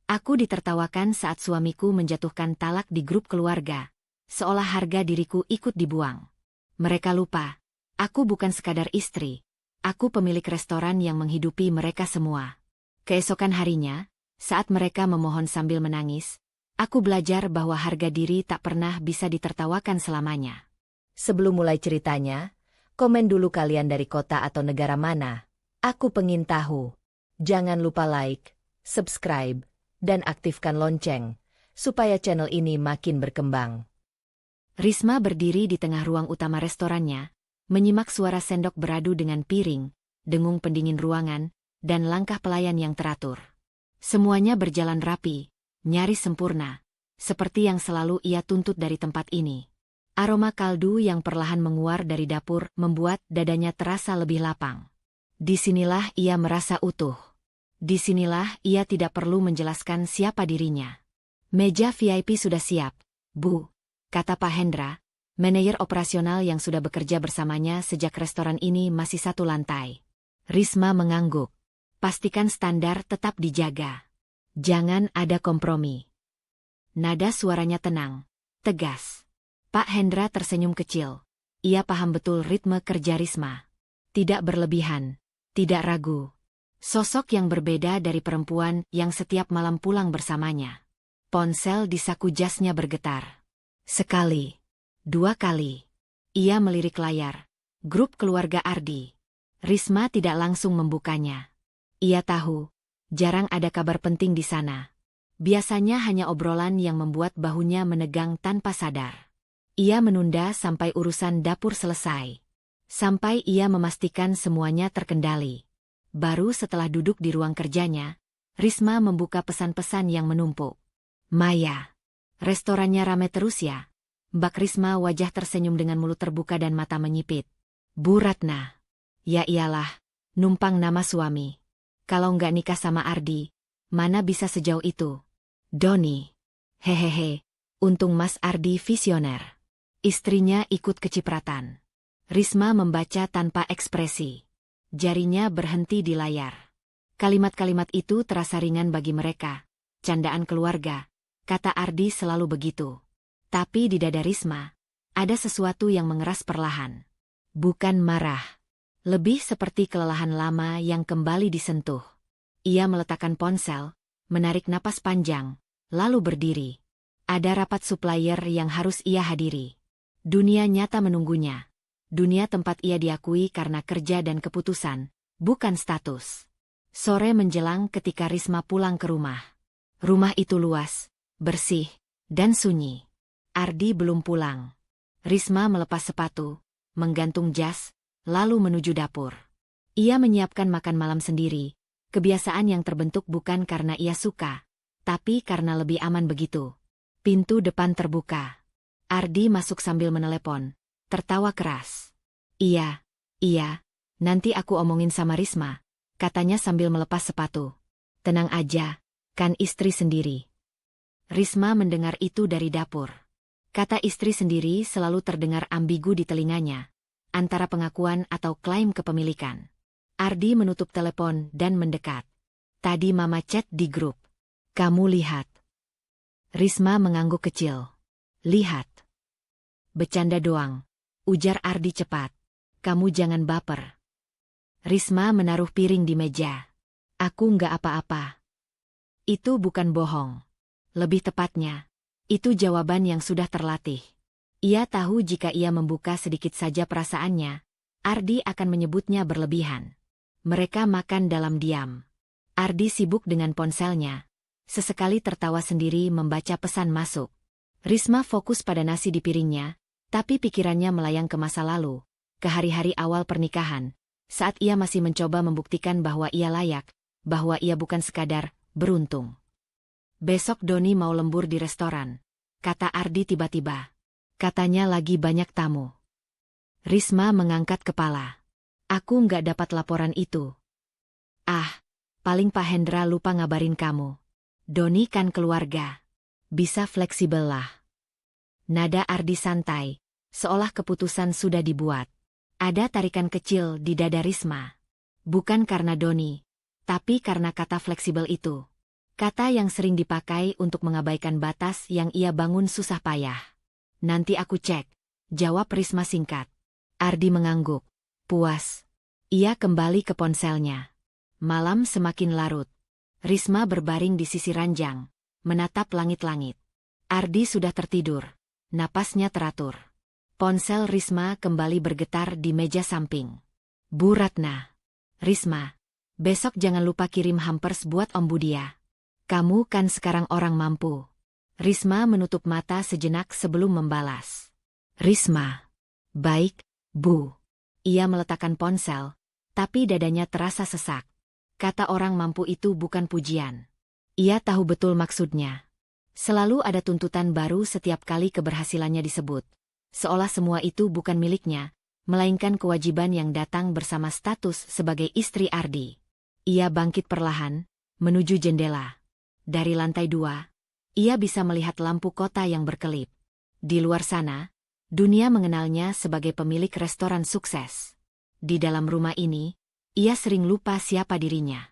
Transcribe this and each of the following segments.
Aku ditertawakan saat suamiku menjatuhkan talak di grup keluarga, seolah harga diriku ikut dibuang. Mereka lupa, aku bukan sekadar istri, aku pemilik restoran yang menghidupi mereka semua. Keesokan harinya, saat mereka memohon sambil menangis, aku belajar bahwa harga diri tak pernah bisa ditertawakan selamanya. Sebelum mulai ceritanya, komen dulu kalian dari kota atau negara mana. Aku pengen tahu. Jangan lupa like, subscribe, dan aktifkan lonceng, supaya channel ini makin berkembang. Risma berdiri di tengah ruang utama restorannya, menyimak suara sendok beradu dengan piring, dengung pendingin ruangan, dan langkah pelayan yang teratur. Semuanya berjalan rapi, nyaris sempurna, seperti yang selalu ia tuntut dari tempat ini. Aroma kaldu yang perlahan menguar dari dapur membuat dadanya terasa lebih lapang. Disinilah ia merasa utuh. Disinilah ia tidak perlu menjelaskan siapa dirinya. Meja VIP sudah siap, Bu, kata Pak Hendra, manajer operasional yang sudah bekerja bersamanya sejak restoran ini masih satu lantai. Risma mengangguk. Pastikan standar tetap dijaga. Jangan ada kompromi. Nada suaranya tenang, tegas. Pak Hendra tersenyum kecil. Ia paham betul ritme kerja Risma. Tidak berlebihan, tidak ragu. Sosok yang berbeda dari perempuan yang setiap malam pulang bersamanya. Ponsel di saku jasnya bergetar. Sekali, dua kali. Ia melirik layar. Grup keluarga Ardi. Risma tidak langsung membukanya. Ia tahu, jarang ada kabar penting di sana. Biasanya hanya obrolan yang membuat bahunya menegang tanpa sadar. Ia menunda sampai urusan dapur selesai. Sampai ia memastikan semuanya terkendali. Baru setelah duduk di ruang kerjanya, Risma membuka pesan-pesan yang menumpuk. Maya, restorannya rame terus ya? Mbak Risma wajah tersenyum dengan mulut terbuka dan mata menyipit. Bu Ratna. Ya iyalah, numpang nama suami. Kalau nggak nikah sama Ardi, mana bisa sejauh itu? Doni. Hehehe, untung Mas Ardi visioner. Istrinya ikut kecipratan. Risma membaca tanpa ekspresi. Jarinya berhenti di layar. Kalimat-kalimat itu terasa ringan bagi mereka. Candaan keluarga, kata Ardi selalu begitu. Tapi di dada Risma, ada sesuatu yang mengeras perlahan. Bukan marah. Lebih seperti kelelahan lama yang kembali disentuh. Ia meletakkan ponsel, menarik napas panjang, lalu berdiri. Ada rapat supplier yang harus ia hadiri. Dunia nyata menunggunya. Dunia tempat ia diakui karena kerja dan keputusan, bukan status. Sore menjelang ketika Risma pulang ke rumah. Rumah itu luas, bersih, dan sunyi. Ardi belum pulang. Risma melepas sepatu, menggantung jas, lalu menuju dapur. Ia menyiapkan makan malam sendiri, kebiasaan yang terbentuk bukan karena ia suka, tapi karena lebih aman begitu. Pintu depan terbuka. Ardi masuk sambil menelepon, tertawa keras. Iya, nanti aku omongin sama Risma, katanya sambil melepas sepatu. Tenang aja, kan istri sendiri. Risma mendengar itu dari dapur. Kata istri sendiri selalu terdengar ambigu di telinganya, antara pengakuan atau klaim kepemilikan. Ardi menutup telepon dan mendekat. Tadi Mama chat di grup. Kamu lihat. Risma mengangguk kecil. Lihat. Bercanda doang, ujar Ardi cepat. Kamu jangan baper. Risma menaruh piring di meja. Aku nggak apa-apa. Itu bukan bohong. Lebih tepatnya, itu jawaban yang sudah terlatih. Ia tahu jika ia membuka sedikit saja perasaannya, Ardi akan menyebutnya berlebihan. Mereka makan dalam diam. Ardi sibuk dengan ponselnya. Sesekali tertawa sendiri membaca pesan masuk. Risma fokus pada nasi di piringnya, tapi pikirannya melayang ke masa lalu, ke hari-hari awal pernikahan, saat ia masih mencoba membuktikan bahwa ia layak, bahwa ia bukan sekadar beruntung. Besok Doni mau lembur di restoran, kata Ardi tiba-tiba. Katanya lagi banyak tamu. Risma mengangkat kepala. Aku nggak dapat laporan itu. Ah, paling Pak Hendra lupa ngabarin kamu. Doni kan keluarga. Bisa fleksibel lah. Nada Ardi santai, seolah keputusan sudah dibuat. Ada tarikan kecil di dada Risma. Bukan karena Doni, tapi karena kata fleksibel itu. Kata yang sering dipakai untuk mengabaikan batas yang ia bangun susah payah. Nanti aku cek, jawab Risma singkat. Ardi mengangguk. Puas. Ia kembali ke ponselnya. Malam semakin larut. Risma berbaring di sisi ranjang, menatap langit-langit. Ardi sudah tertidur. Napasnya teratur. Ponsel Risma kembali bergetar di meja samping. Bu Ratna. Risma, besok jangan lupa kirim hampers buat Om Budia. Kamu kan sekarang orang mampu. Risma menutup mata sejenak sebelum membalas. Risma. Baik, Bu. Ia meletakkan ponsel, tapi dadanya terasa sesak. Kata orang mampu itu bukan pujian. Ia tahu betul maksudnya. Selalu ada tuntutan baru setiap kali keberhasilannya disebut. Seolah semua itu bukan miliknya, melainkan kewajiban yang datang bersama status sebagai istri Ardi. Ia bangkit perlahan, menuju jendela. Dari lantai 2, ia bisa melihat lampu kota yang berkelip. Di luar sana, dunia mengenalnya sebagai pemilik restoran sukses. Di dalam rumah ini, ia sering lupa siapa dirinya.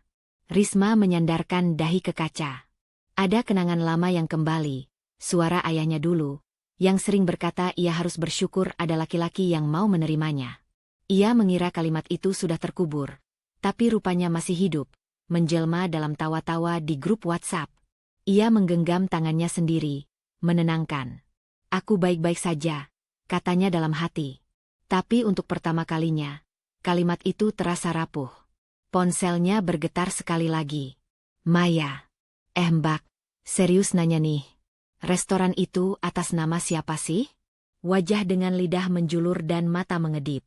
Risma menyandarkan dahi ke kaca. Ada kenangan lama yang kembali, suara ayahnya dulu, yang sering berkata ia harus bersyukur ada laki-laki yang mau menerimanya. Ia mengira kalimat itu sudah terkubur, tapi rupanya masih hidup, menjelma dalam tawa-tawa di grup WhatsApp. Ia menggenggam tangannya sendiri, menenangkan. Aku baik-baik saja, katanya dalam hati. Tapi untuk pertama kalinya, kalimat itu terasa rapuh. Ponselnya bergetar sekali lagi. Maya. Mbak, serius nanya nih. Restoran itu atas nama siapa sih? Wajah dengan lidah menjulur dan mata mengedip.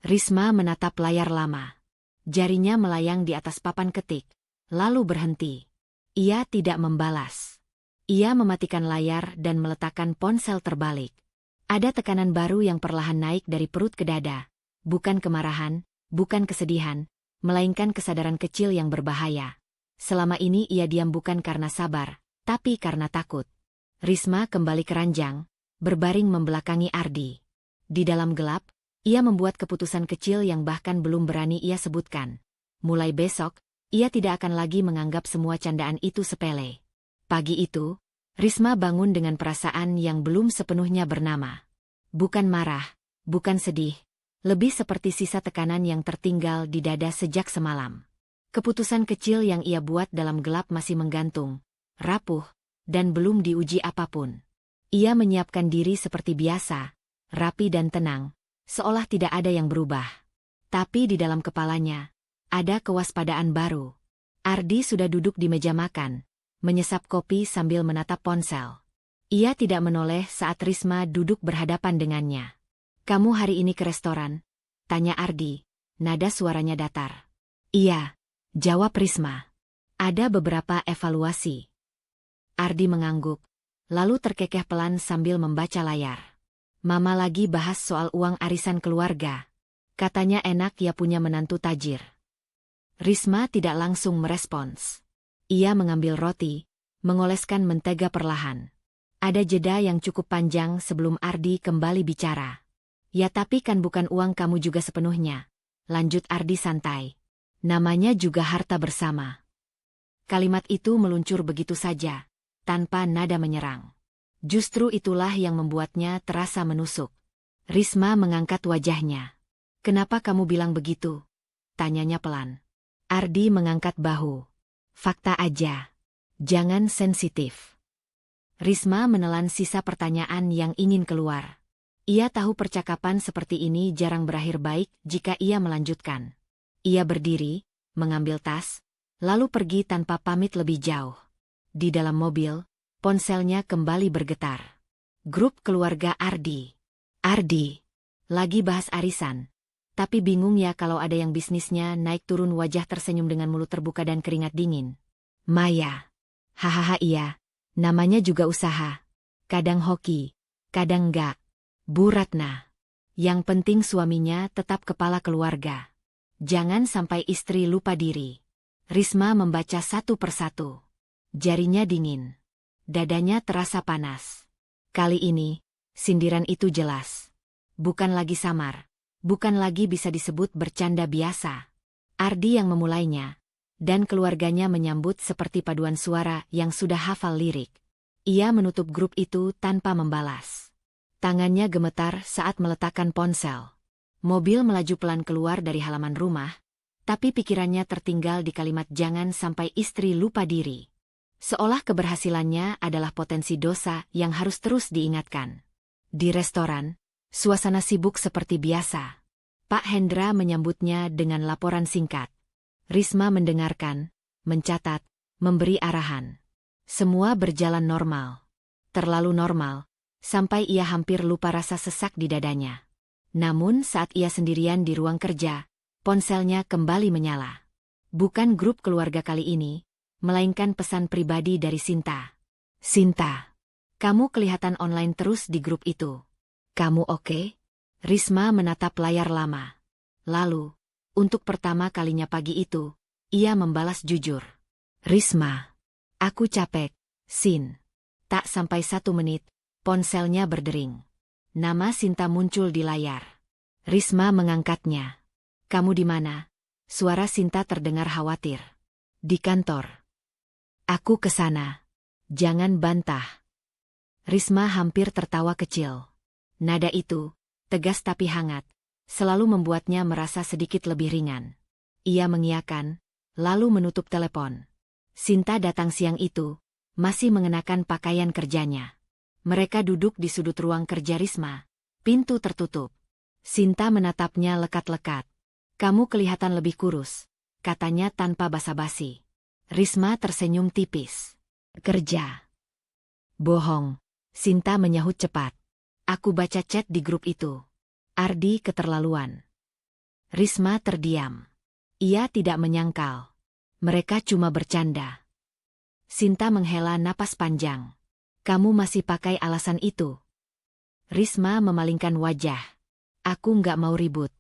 Risma menatap layar lama. Jarinya melayang di atas papan ketik, lalu berhenti. Ia tidak membalas. Ia mematikan layar dan meletakkan ponsel terbalik. Ada tekanan baru yang perlahan naik dari perut ke dada. Bukan kemarahan, bukan kesedihan, melainkan kesadaran kecil yang berbahaya. Selama ini ia diam bukan karena sabar, tapi karena takut. Risma kembali ke ranjang, berbaring membelakangi Ardi. Di dalam gelap, ia membuat keputusan kecil yang bahkan belum berani ia sebutkan. Mulai besok, ia tidak akan lagi menganggap semua candaan itu sepele. Pagi itu, Risma bangun dengan perasaan yang belum sepenuhnya bernama. Bukan marah, bukan sedih, lebih seperti sisa tekanan yang tertinggal di dada sejak semalam. Keputusan kecil yang ia buat dalam gelap masih menggantung, rapuh, dan belum diuji apapun. Ia menyiapkan diri seperti biasa, rapi dan tenang, seolah tidak ada yang berubah. Tapi di dalam kepalanya, ada kewaspadaan baru. Ardi sudah duduk di meja makan, menyesap kopi sambil menatap ponsel. Ia tidak menoleh saat Risma duduk berhadapan dengannya. Kamu hari ini ke restoran? Tanya Ardi, nada suaranya datar. Iya, jawab Risma. Ada beberapa evaluasi. Ardi mengangguk, lalu terkekeh pelan sambil membaca layar. Mama lagi bahas soal uang arisan keluarga. Katanya enak ya punya menantu tajir. Risma tidak langsung merespons. Ia mengambil roti, mengoleskan mentega perlahan. Ada jeda yang cukup panjang sebelum Ardi kembali bicara. Ya tapi kan bukan uang kamu juga sepenuhnya. Lanjut Ardi santai. Namanya juga harta bersama. Kalimat itu meluncur begitu saja, tanpa nada menyerang. Justru itulah yang membuatnya terasa menusuk. Risma mengangkat wajahnya. Kenapa kamu bilang begitu? Tanyanya pelan. Ardi mengangkat bahu. Fakta aja. Jangan sensitif. Risma menelan sisa pertanyaan yang ingin keluar. Ia tahu percakapan seperti ini jarang berakhir baik jika ia melanjutkan. Ia berdiri, mengambil tas, lalu pergi tanpa pamit lebih jauh. Di dalam mobil, ponselnya kembali bergetar. Grup keluarga Ardi. Ardi. Lagi bahas arisan. Tapi bingung ya kalau ada yang bisnisnya naik turun, wajah tersenyum dengan mulut terbuka dan keringat dingin. Maya. Hahaha iya. Namanya juga usaha. Kadang hoki, kadang enggak. Bu Ratna. Yang penting suaminya tetap kepala keluarga. Jangan sampai istri lupa diri. Risma membaca satu persatu. Jarinya dingin. Dadanya terasa panas. Kali ini, sindiran itu jelas. Bukan lagi samar. Bukan lagi bisa disebut bercanda biasa. Ardi yang memulainya. dan keluarganya menyambut seperti paduan suara yang sudah hafal lirik. Ia menutup grup itu tanpa membalas. Tangannya gemetar saat meletakkan ponsel. Mobil melaju pelan keluar dari halaman rumah, tapi pikirannya tertinggal di kalimat jangan sampai istri lupa diri. Seolah keberhasilannya adalah potensi dosa yang harus terus diingatkan. Di restoran, suasana sibuk seperti biasa. Pak Hendra menyambutnya dengan laporan singkat. Risma mendengarkan, mencatat, memberi arahan. Semua berjalan normal. Terlalu normal, sampai ia hampir lupa rasa sesak di dadanya. Namun saat ia sendirian di ruang kerja, ponselnya kembali menyala. Bukan grup keluarga kali ini, melainkan pesan pribadi dari Sinta. Sinta, kamu kelihatan online terus di grup itu. Kamu oke? Risma menatap layar lama. Lalu, untuk pertama kalinya pagi itu, ia membalas jujur. Risma, aku capek, Sin. Tak sampai 1 menit, ponselnya berdering. Nama Sinta muncul di layar. Risma mengangkatnya. Kamu di mana? Suara Sinta terdengar khawatir. Di kantor. Aku ke sana. Jangan bantah. Risma hampir tertawa kecil. Nada itu, tegas tapi hangat, selalu membuatnya merasa sedikit lebih ringan. Ia mengiyakan, lalu menutup telepon. Sinta datang siang itu, masih mengenakan pakaian kerjanya. Mereka duduk di sudut ruang kerja Risma. Pintu tertutup. Sinta menatapnya lekat-lekat. Kamu kelihatan lebih kurus, katanya tanpa basa-basi. Risma tersenyum tipis. Kerja. Bohong, Sinta menyahut cepat. Aku baca chat di grup itu. Ardi keterlaluan. Risma terdiam. Ia tidak menyangkal. Mereka cuma bercanda. Sinta menghela napas panjang. Kamu masih pakai alasan itu? Risma memalingkan wajah. Aku nggak mau ribut.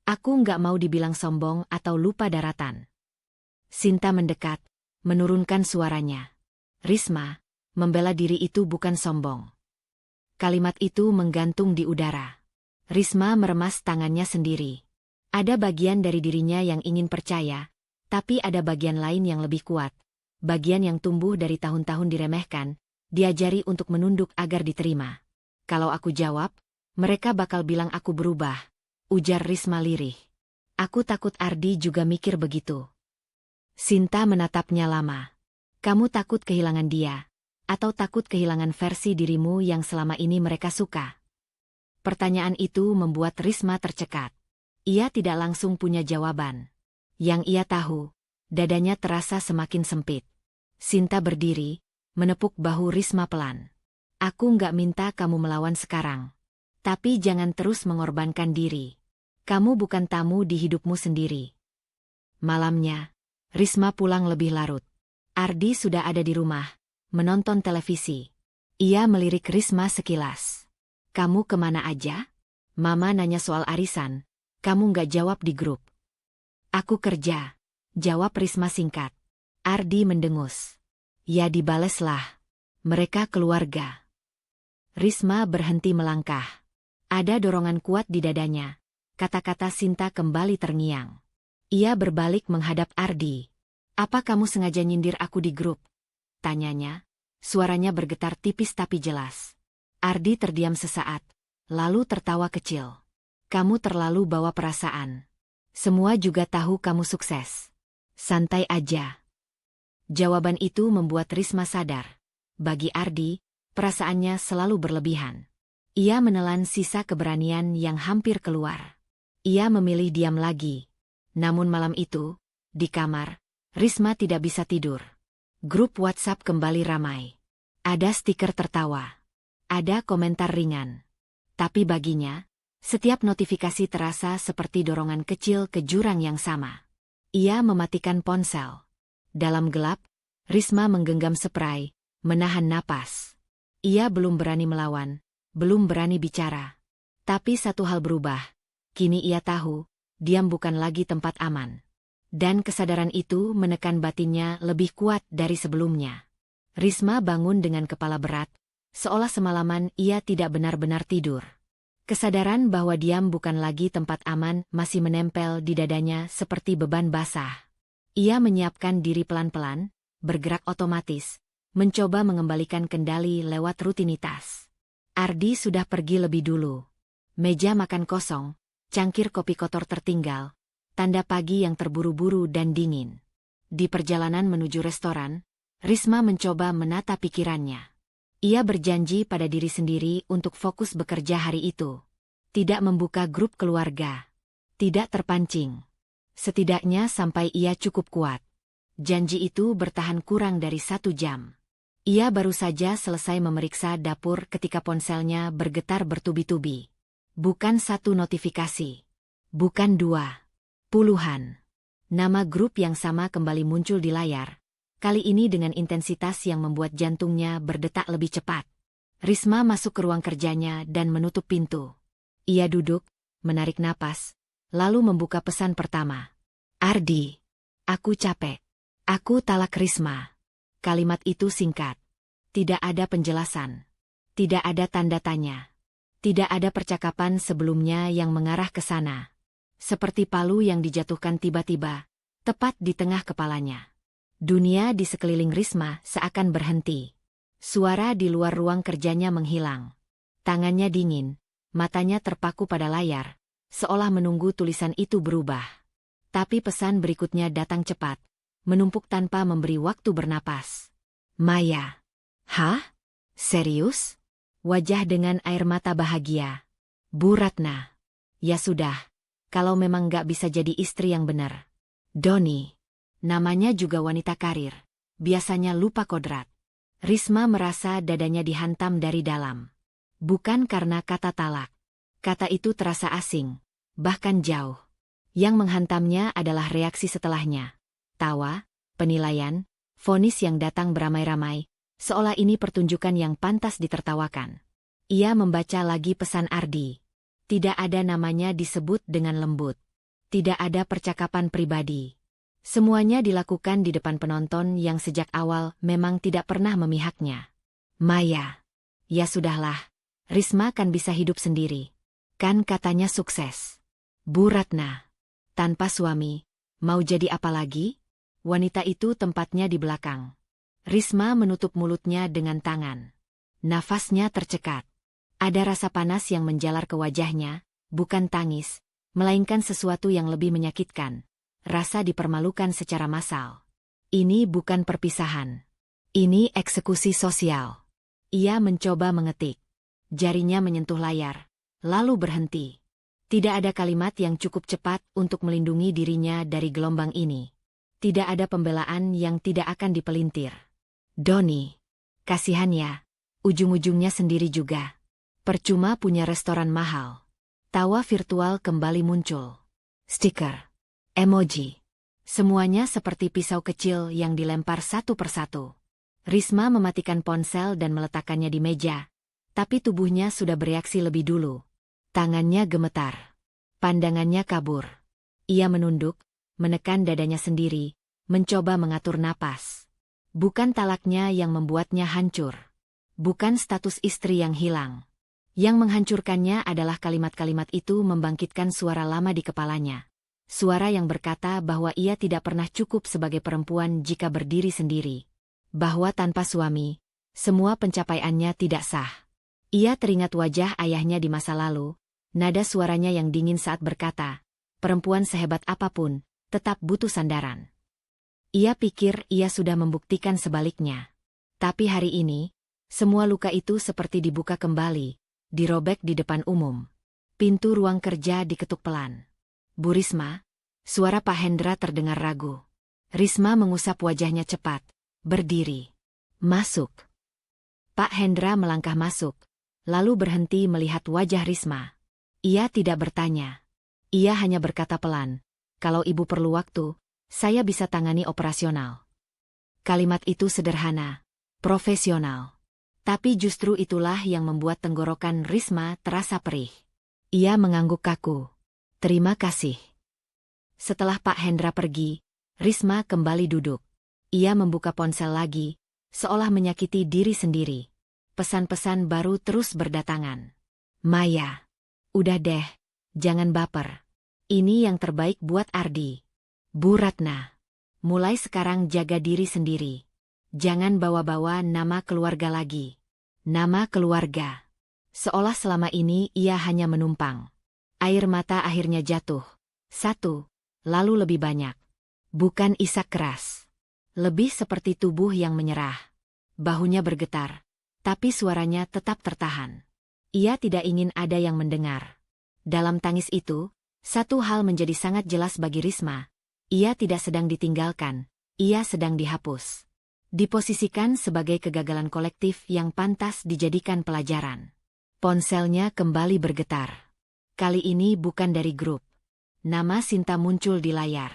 Aku nggak mau dibilang sombong atau lupa daratan. Sinta mendekat, menurunkan suaranya. Risma, membela diri itu bukan sombong. Kalimat itu menggantung di udara. Risma meremas tangannya sendiri. Ada bagian dari dirinya yang ingin percaya, tapi ada bagian lain yang lebih kuat. Bagian yang tumbuh dari tahun-tahun diremehkan, diajari untuk menunduk agar diterima. Kalau aku jawab, mereka bakal bilang aku berubah, ujar Risma lirih. Aku takut Ardi juga mikir begitu. Sinta menatapnya lama. Kamu takut kehilangan dia, atau takut kehilangan versi dirimu yang selama ini mereka suka? Pertanyaan itu membuat Risma tercekat. Ia tidak langsung punya jawaban. Yang ia tahu, dadanya terasa semakin sempit. Sinta berdiri, menepuk bahu Risma pelan. Aku nggak minta kamu melawan sekarang. Tapi jangan terus mengorbankan diri. Kamu bukan tamu di hidupmu sendiri. Malamnya, Risma pulang lebih larut. Ardi sudah ada di rumah, menonton televisi. Ia melirik Risma sekilas. Kamu kemana aja? Mama nanya soal arisan. Kamu nggak jawab di grup. Aku kerja, jawab Risma singkat. Ardi mendengus. Ya dibaleslah. Mereka keluarga. Risma berhenti melangkah. Ada dorongan kuat di dadanya. Kata-kata Sinta kembali terngiang. Ia berbalik menghadap Ardi. Apa kamu sengaja nyindir aku di grup? Tanyanya. Suaranya bergetar tipis tapi jelas. Ardi terdiam sesaat, lalu tertawa kecil. Kamu terlalu bawa perasaan. Semua juga tahu kamu sukses. Santai aja. Jawaban itu membuat Risma sadar. Bagi Ardi, perasaannya selalu berlebihan. Ia menelan sisa keberanian yang hampir keluar. Ia memilih diam lagi. Namun malam itu, di kamar, Risma tidak bisa tidur. Grup WhatsApp kembali ramai. Ada stiker tertawa. Ada komentar ringan. Tapi baginya, setiap notifikasi terasa seperti dorongan kecil ke jurang yang sama. Ia mematikan ponsel. Dalam gelap, Risma menggenggam spray, menahan napas. Ia belum berani melawan, belum berani bicara. Tapi satu hal berubah. Kini ia tahu, diam bukan lagi tempat aman. Dan kesadaran itu menekan batinnya lebih kuat dari sebelumnya. Risma bangun dengan kepala berat, seolah semalaman ia tidak benar-benar tidur. Kesadaran bahwa diam bukan lagi tempat aman masih menempel di dadanya seperti beban basah. Ia menyiapkan diri pelan-pelan, bergerak otomatis, mencoba mengembalikan kendali lewat rutinitas. Ardi sudah pergi lebih dulu. Meja makan kosong, cangkir kopi kotor tertinggal, tanda pagi yang terburu-buru dan dingin. Di perjalanan menuju restoran, Risma mencoba menata pikirannya. Ia berjanji pada diri sendiri untuk fokus bekerja hari itu. Tidak membuka grup keluarga. Tidak terpancing. Setidaknya sampai ia cukup kuat. Janji itu bertahan kurang dari 1 jam. Ia baru saja selesai memeriksa dapur ketika ponselnya bergetar bertubi-tubi. Bukan 1 notifikasi. Bukan 2. Puluhan. Nama grup yang sama kembali muncul di layar. Kali ini dengan intensitas yang membuat jantungnya berdetak lebih cepat. Risma masuk ke ruang kerjanya dan menutup pintu. Ia duduk, menarik napas, lalu membuka pesan pertama. Ardi. Aku capek. Aku talak Risma. Kalimat itu singkat. Tidak ada penjelasan. Tidak ada tanda tanya. Tidak ada percakapan sebelumnya yang mengarah ke sana. Seperti palu yang dijatuhkan tiba-tiba, tepat di tengah kepalanya. Dunia di sekeliling Risma seakan berhenti. Suara di luar ruang kerjanya menghilang. Tangannya dingin, matanya terpaku pada layar, seolah menunggu tulisan itu berubah. Tapi pesan berikutnya datang cepat, menumpuk tanpa memberi waktu bernapas. Maya. Hah? Serius? Wajah dengan air mata bahagia. Bu Ratna. Ya sudah, kalau memang gak bisa jadi istri yang benar. Doni. Namanya juga wanita karir. Biasanya lupa kodrat. Risma merasa dadanya dihantam dari dalam. Bukan karena kata talak. Kata itu terasa asing, bahkan jauh. Yang menghantamnya adalah reaksi setelahnya. Tawa, penilaian, vonis yang datang beramai-ramai, seolah ini pertunjukan yang pantas ditertawakan. Ia membaca lagi pesan Ardi. Tidak ada namanya disebut dengan lembut. Tidak ada percakapan pribadi. Semuanya dilakukan di depan penonton yang sejak awal memang tidak pernah memihaknya. Maya. Ya sudahlah, Risma kan bisa hidup sendiri. Kan katanya sukses. Bu Ratna. Tanpa suami, mau jadi apa lagi? Wanita itu tempatnya di belakang. Risma menutup mulutnya dengan tangan. Nafasnya tercekat. Ada rasa panas yang menjalar ke wajahnya, bukan tangis, melainkan sesuatu yang lebih menyakitkan. Rasa dipermalukan secara massal. Ini bukan perpisahan. Ini eksekusi sosial. Ia mencoba mengetik. Jarinya menyentuh layar, lalu berhenti. Tidak ada kalimat yang cukup cepat untuk melindungi dirinya dari gelombang ini. Tidak ada pembelaan yang tidak akan dipelintir. Doni. Kasihan ya. Ujung-ujungnya sendiri juga. Percuma punya restoran mahal. Tawa virtual kembali muncul. Stiker. Emoji. Semuanya seperti pisau kecil yang dilempar satu persatu. Risma mematikan ponsel dan meletakkannya di meja. Tapi tubuhnya sudah bereaksi lebih dulu. Tangannya gemetar. Pandangannya kabur. Ia menunduk, menekan dadanya sendiri, mencoba mengatur napas. Bukan talaknya yang membuatnya hancur. Bukan status istri yang hilang. Yang menghancurkannya adalah kalimat-kalimat itu membangkitkan suara lama di kepalanya. Suara yang berkata bahwa ia tidak pernah cukup sebagai perempuan jika berdiri sendiri. Bahwa tanpa suami, semua pencapaiannya tidak sah. Ia teringat wajah ayahnya di masa lalu, nada suaranya yang dingin saat berkata, perempuan sehebat apapun, tetap butuh sandaran. Ia pikir ia sudah membuktikan sebaliknya. Tapi hari ini, semua luka itu seperti dibuka kembali, dirobek di depan umum. Pintu ruang kerja diketuk pelan. Bu Risma, suara Pak Hendra terdengar ragu. Risma mengusap wajahnya cepat, berdiri. Masuk. Pak Hendra melangkah masuk, lalu berhenti melihat wajah Risma. Ia tidak bertanya. Ia hanya berkata pelan, kalau ibu perlu waktu, saya bisa tangani operasional. Kalimat itu sederhana, profesional. Tapi justru itulah yang membuat tenggorokan Risma terasa perih. Ia mengangguk kaku. Terima kasih. Setelah Pak Hendra pergi, Risma kembali duduk. Ia membuka ponsel lagi, seolah menyakiti diri sendiri. Pesan-pesan baru terus berdatangan. Maya. Udah deh, jangan baper. Ini yang terbaik buat Ardi. Bu Ratna. mulai sekarang jaga diri sendiri. Jangan bawa-bawa nama keluarga lagi. Nama keluarga. Seolah selama ini ia hanya menumpang. Air mata akhirnya jatuh. Satu, lalu lebih banyak. Bukan isak keras. Lebih seperti tubuh yang menyerah. Bahunya bergetar, tapi suaranya tetap tertahan. Ia tidak ingin ada yang mendengar. Dalam tangis itu, satu hal menjadi sangat jelas bagi Risma. Ia tidak sedang ditinggalkan, ia sedang dihapus. Diposisikan sebagai kegagalan kolektif yang pantas dijadikan pelajaran. Ponselnya kembali bergetar. Kali ini bukan dari grup. Nama Sinta muncul di layar.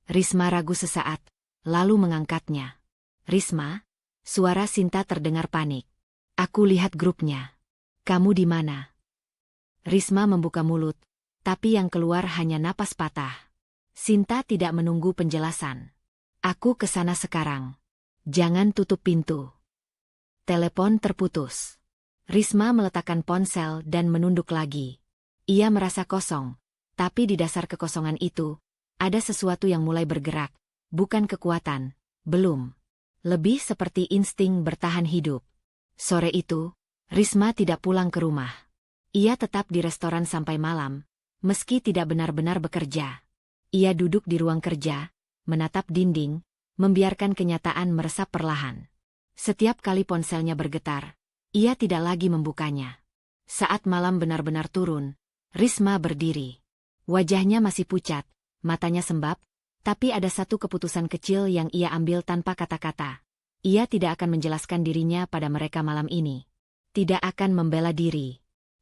Risma ragu sesaat, lalu mengangkatnya. Risma, suara Sinta terdengar panik. Aku lihat grupnya. Kamu di mana? Risma membuka mulut, tapi yang keluar hanya napas patah. Sinta tidak menunggu penjelasan. Aku ke sana sekarang. Jangan tutup pintu. Telepon terputus. Risma meletakkan ponsel dan menunduk lagi. Ia merasa kosong, tapi di dasar kekosongan itu, ada sesuatu yang mulai bergerak, bukan kekuatan, belum. Lebih seperti insting bertahan hidup. Sore itu, Risma tidak pulang ke rumah. Ia tetap di restoran sampai malam, meski tidak benar-benar bekerja. Ia duduk di ruang kerja, menatap dinding, membiarkan kenyataan meresap perlahan. Setiap kali ponselnya bergetar, ia tidak lagi membukanya. Saat malam benar-benar turun, Risma berdiri. Wajahnya masih pucat, matanya sembab, tapi ada satu keputusan kecil yang ia ambil tanpa kata-kata. Ia tidak akan menjelaskan dirinya pada mereka malam ini. Tidak akan membela diri.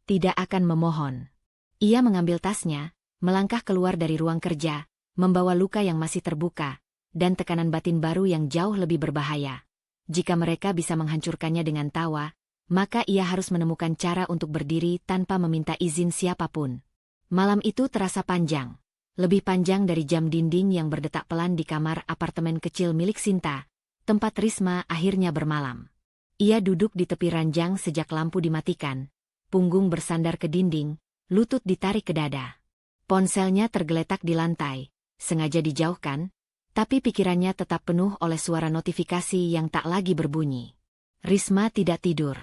Tidak akan memohon. Ia mengambil tasnya, melangkah keluar dari ruang kerja, membawa luka yang masih terbuka, dan tekanan batin baru yang jauh lebih berbahaya. Jika mereka bisa menghancurkannya dengan tawa, maka ia harus menemukan cara untuk berdiri tanpa meminta izin siapapun. Malam itu terasa panjang. Lebih panjang dari jam dinding yang berdetak pelan di kamar apartemen kecil milik Sinta, tempat Risma akhirnya bermalam. Ia duduk di tepi ranjang sejak lampu dimatikan, punggung bersandar ke dinding, lutut ditarik ke dada. Ponselnya tergeletak di lantai, sengaja dijauhkan, tapi pikirannya tetap penuh oleh suara notifikasi yang tak lagi berbunyi. Risma tidak tidur.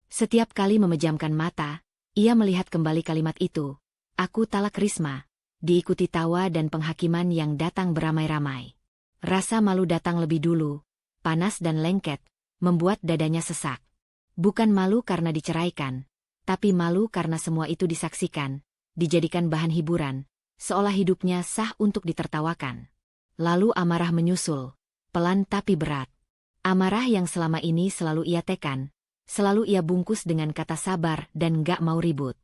Setiap kali memejamkan mata, ia melihat kembali kalimat itu, "Aku talak Risma," diikuti tawa dan penghakiman yang datang beramai-ramai. Rasa malu datang lebih dulu, panas dan lengket, membuat dadanya sesak. Bukan malu karena diceraikan, tapi malu karena semua itu disaksikan, dijadikan bahan hiburan, seolah hidupnya sah untuk ditertawakan. Lalu amarah menyusul, pelan tapi berat. Amarah yang selama ini selalu ia tekan, selalu ia bungkus dengan kata sabar dan gak mau ribut.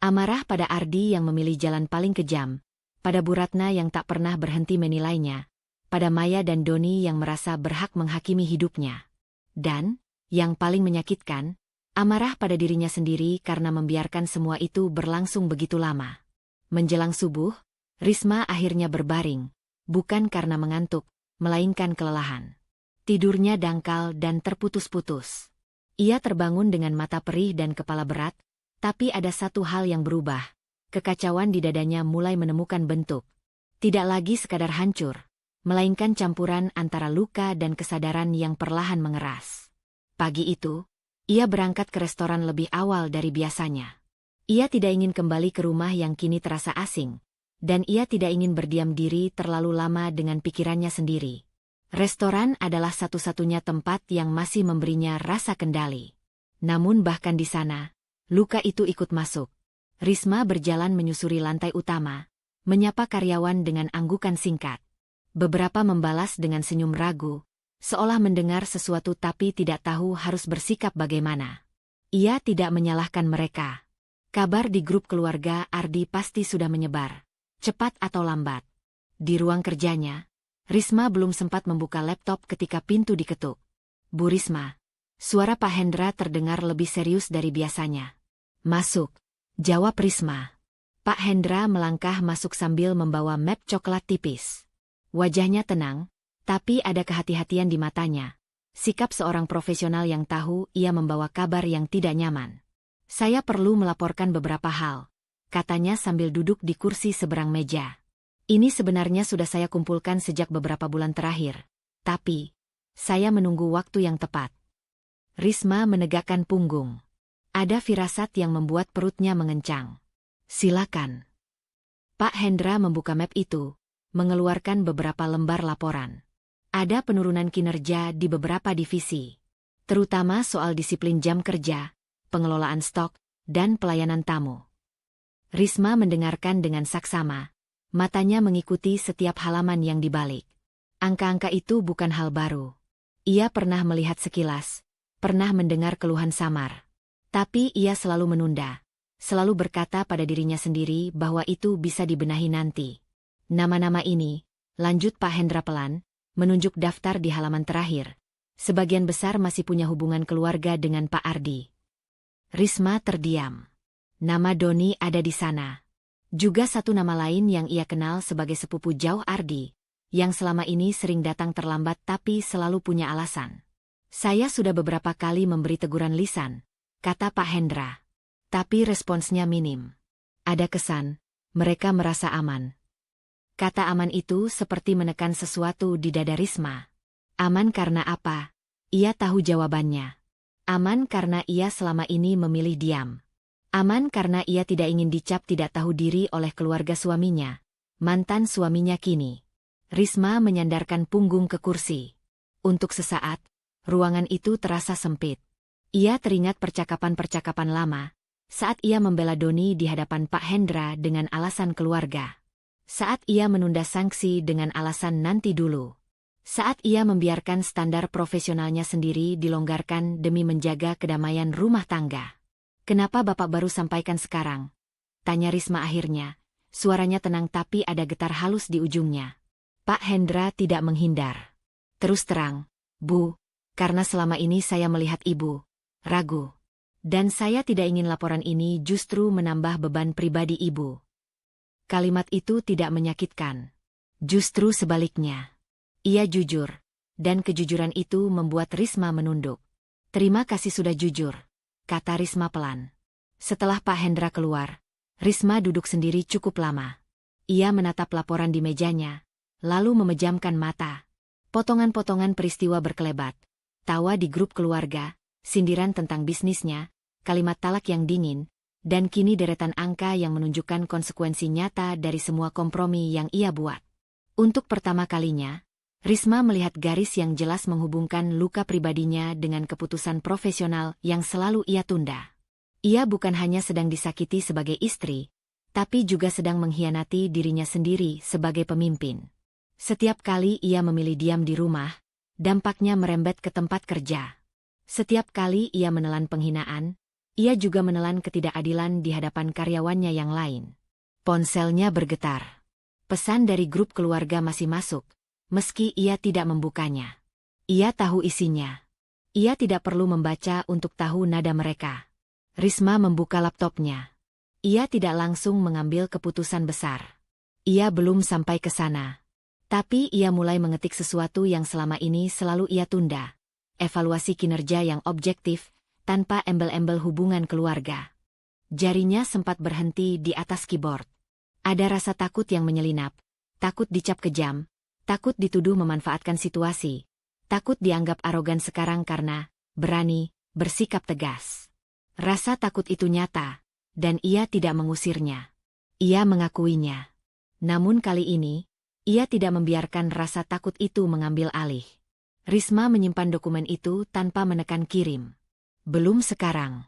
Amarah pada Ardi yang memilih jalan paling kejam, pada Bu Ratna yang tak pernah berhenti menilainya, pada Maya dan Doni yang merasa berhak menghakimi hidupnya. Dan, yang paling menyakitkan, amarah pada dirinya sendiri karena membiarkan semua itu berlangsung begitu lama. Menjelang subuh, Risma akhirnya berbaring. Bukan karena mengantuk, melainkan kelelahan. Tidurnya dangkal dan terputus-putus. Ia terbangun dengan mata perih dan kepala berat, tapi ada satu hal yang berubah. Kekacauan di dadanya mulai menemukan bentuk. Tidak lagi sekadar hancur, melainkan campuran antara luka dan kesadaran yang perlahan mengeras. Pagi itu, ia berangkat ke restoran lebih awal dari biasanya. Ia tidak ingin kembali ke rumah yang kini terasa asing. Dan ia tidak ingin berdiam diri terlalu lama dengan pikirannya sendiri. Restoran adalah satu-satunya tempat yang masih memberinya rasa kendali. Namun bahkan di sana, luka itu ikut masuk. Risma berjalan menyusuri lantai utama, menyapa karyawan dengan anggukan singkat. Beberapa membalas dengan senyum ragu, seolah mendengar sesuatu tapi tidak tahu harus bersikap bagaimana. Ia tidak menyalahkan mereka. Kabar di grup keluarga Ardi pasti sudah menyebar. Cepat atau lambat. Di ruang kerjanya, Risma belum sempat membuka laptop ketika pintu diketuk. "Bu Risma." Suara Pak Hendra terdengar lebih serius dari biasanya. "Masuk," jawab Risma. Pak Hendra melangkah masuk sambil membawa map coklat tipis. Wajahnya tenang, tapi ada kehati-hatian di matanya. Sikap seorang profesional yang tahu ia membawa kabar yang tidak nyaman. "Saya perlu melaporkan beberapa hal," katanya sambil duduk di kursi seberang meja. Ini sebenarnya sudah saya kumpulkan sejak beberapa bulan terakhir. Tapi, saya menunggu waktu yang tepat. Risma menegakkan punggung. Ada firasat yang membuat perutnya mengencang. Silakan. Pak Hendra membuka map itu, mengeluarkan beberapa lembar laporan. Ada penurunan kinerja di beberapa divisi. Terutama soal disiplin jam kerja, pengelolaan stok, dan pelayanan tamu. Risma mendengarkan dengan saksama. Matanya mengikuti setiap halaman yang dibalik. Angka-angka itu bukan hal baru. Ia pernah melihat sekilas, pernah mendengar keluhan samar. Tapi ia selalu menunda, selalu berkata pada dirinya sendiri bahwa itu bisa dibenahi nanti. Nama-nama ini, lanjut Pak Hendra pelan, menunjuk daftar di halaman terakhir. Sebagian besar masih punya hubungan keluarga dengan Pak Ardi. Risma terdiam. Nama Doni ada di sana. Juga satu nama lain yang ia kenal sebagai sepupu jauh Ardi, yang selama ini sering datang terlambat tapi selalu punya alasan. Saya sudah beberapa kali memberi teguran lisan, kata Pak Hendra. Tapi responsnya minim. Ada kesan, mereka merasa aman. Kata aman itu seperti menekan sesuatu di dada Risma. Aman karena apa? Ia tahu jawabannya. Aman karena ia selama ini memilih diam. Aman karena ia tidak ingin dicap tidak tahu diri oleh keluarga suaminya, mantan suaminya kini. Risma menyandarkan punggung ke kursi. Untuk sesaat, ruangan itu terasa sempit. Ia teringat percakapan-percakapan lama, saat ia membela Doni di hadapan Pak Hendra dengan alasan keluarga. Saat ia menunda sanksi dengan alasan nanti dulu. Saat ia membiarkan standar profesionalnya sendiri dilonggarkan demi menjaga kedamaian rumah tangga. Kenapa Bapak baru sampaikan sekarang? Tanya Risma akhirnya. Suaranya tenang tapi ada getar halus di ujungnya. Pak Hendra tidak menghindar. Terus terang, Bu, karena selama ini saya melihat Ibu ragu. Dan saya tidak ingin laporan ini justru menambah beban pribadi Ibu. Kalimat itu tidak menyakitkan. Justru sebaliknya. Ia jujur, dan kejujuran itu membuat Risma menunduk. Terima kasih sudah jujur, kata Risma pelan. Setelah Pak Hendra keluar, Risma duduk sendiri cukup lama. Ia menatap laporan di mejanya, lalu memejamkan mata. Potongan-potongan peristiwa berkelebat. Tawa di grup keluarga, sindiran tentang bisnisnya, kalimat talak yang dingin, dan kini deretan angka yang menunjukkan konsekuensi nyata dari semua kompromi yang ia buat. Untuk pertama kalinya, Risma melihat garis yang jelas menghubungkan luka pribadinya dengan keputusan profesional yang selalu ia tunda. Ia bukan hanya sedang disakiti sebagai istri, tapi juga sedang mengkhianati dirinya sendiri sebagai pemimpin. Setiap kali ia memilih diam di rumah, dampaknya merembet ke tempat kerja. Setiap kali ia menelan penghinaan, ia juga menelan ketidakadilan di hadapan karyawannya yang lain. Ponselnya bergetar. Pesan dari grup keluarga masih masuk. Meski ia tidak membukanya. Ia tahu isinya. Ia tidak perlu membaca untuk tahu nada mereka. Risma membuka laptopnya. Ia tidak langsung mengambil keputusan besar. Ia belum sampai ke sana. Tapi ia mulai mengetik sesuatu yang selama ini selalu ia tunda. Evaluasi kinerja yang objektif, tanpa embel-embel hubungan keluarga. Jarinya sempat berhenti di atas keyboard. Ada rasa takut yang menyelinap. Takut dicap kejam. Takut dituduh memanfaatkan situasi. Takut dianggap arogan sekarang karena berani bersikap tegas. Rasa takut itu nyata, dan ia tidak mengusirnya. Ia mengakuinya. Namun kali ini, ia tidak membiarkan rasa takut itu mengambil alih. Risma menyimpan dokumen itu tanpa menekan kirim. Belum sekarang.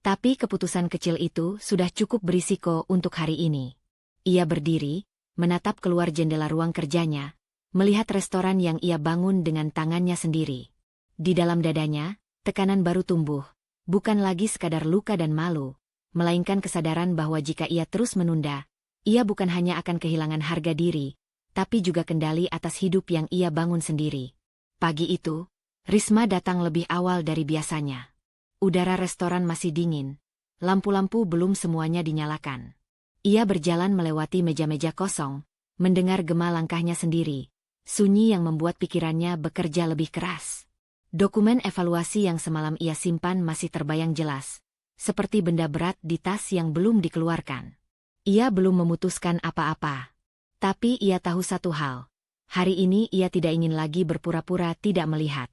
Tapi keputusan kecil itu sudah cukup berisiko untuk hari ini. Ia berdiri, menatap keluar jendela ruang kerjanya, melihat restoran yang ia bangun dengan tangannya sendiri. Di dalam dadanya, tekanan baru tumbuh, bukan lagi sekadar luka dan malu, melainkan kesadaran bahwa jika ia terus menunda, ia bukan hanya akan kehilangan harga diri, tapi juga kendali atas hidup yang ia bangun sendiri. Pagi itu, Risma datang lebih awal dari biasanya. Udara restoran masih dingin, lampu-lampu belum semuanya dinyalakan. Ia berjalan melewati meja-meja kosong, mendengar gema langkahnya sendiri. Sunyi yang membuat pikirannya bekerja lebih keras. Dokumen evaluasi yang semalam ia simpan masih terbayang jelas, seperti benda berat di tas yang belum dikeluarkan. Ia belum memutuskan apa-apa. Tapi ia tahu satu hal. Hari ini ia tidak ingin lagi berpura-pura tidak melihat.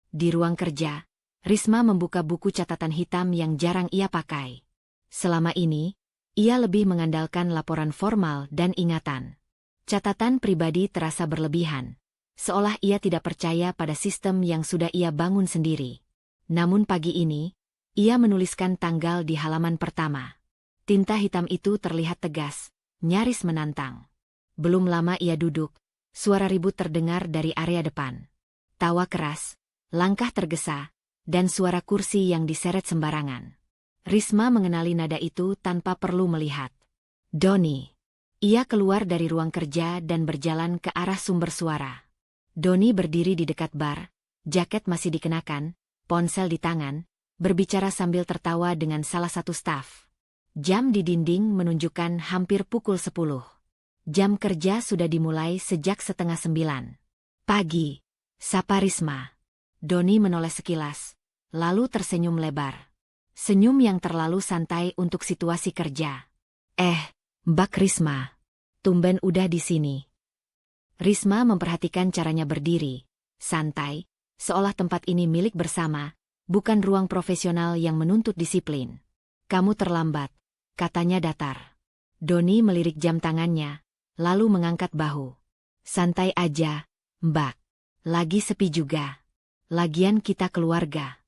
Di ruang kerja, Risma membuka buku catatan hitam yang jarang ia pakai. Selama ini, ia lebih mengandalkan laporan formal dan ingatan. Catatan pribadi terasa berlebihan, seolah ia tidak percaya pada sistem yang sudah ia bangun sendiri. Namun pagi ini, ia menuliskan tanggal di halaman pertama. Tinta hitam itu terlihat tegas, nyaris menantang. Belum lama ia duduk, suara ribut terdengar dari area depan. Tawa keras, langkah tergesa, dan suara kursi yang diseret sembarangan. Risma mengenali nada itu tanpa perlu melihat. Doni. Ia keluar dari ruang kerja dan berjalan ke arah sumber suara. Doni berdiri di dekat bar, jaket masih dikenakan, ponsel di tangan, berbicara sambil tertawa dengan salah satu staf. Jam di dinding menunjukkan hampir pukul 10. Jam kerja sudah dimulai sejak 8:30 pagi. Sapa Risma. Doni menoleh sekilas, lalu tersenyum lebar. Senyum yang terlalu santai untuk situasi kerja. Mbak Risma. Tumben udah di sini. Risma memperhatikan caranya berdiri, santai, seolah tempat ini milik bersama, bukan ruang profesional yang menuntut disiplin. Kamu terlambat, katanya datar. Doni melirik jam tangannya, lalu mengangkat bahu. Santai aja, Mbak. Lagi sepi juga. Lagian kita keluarga.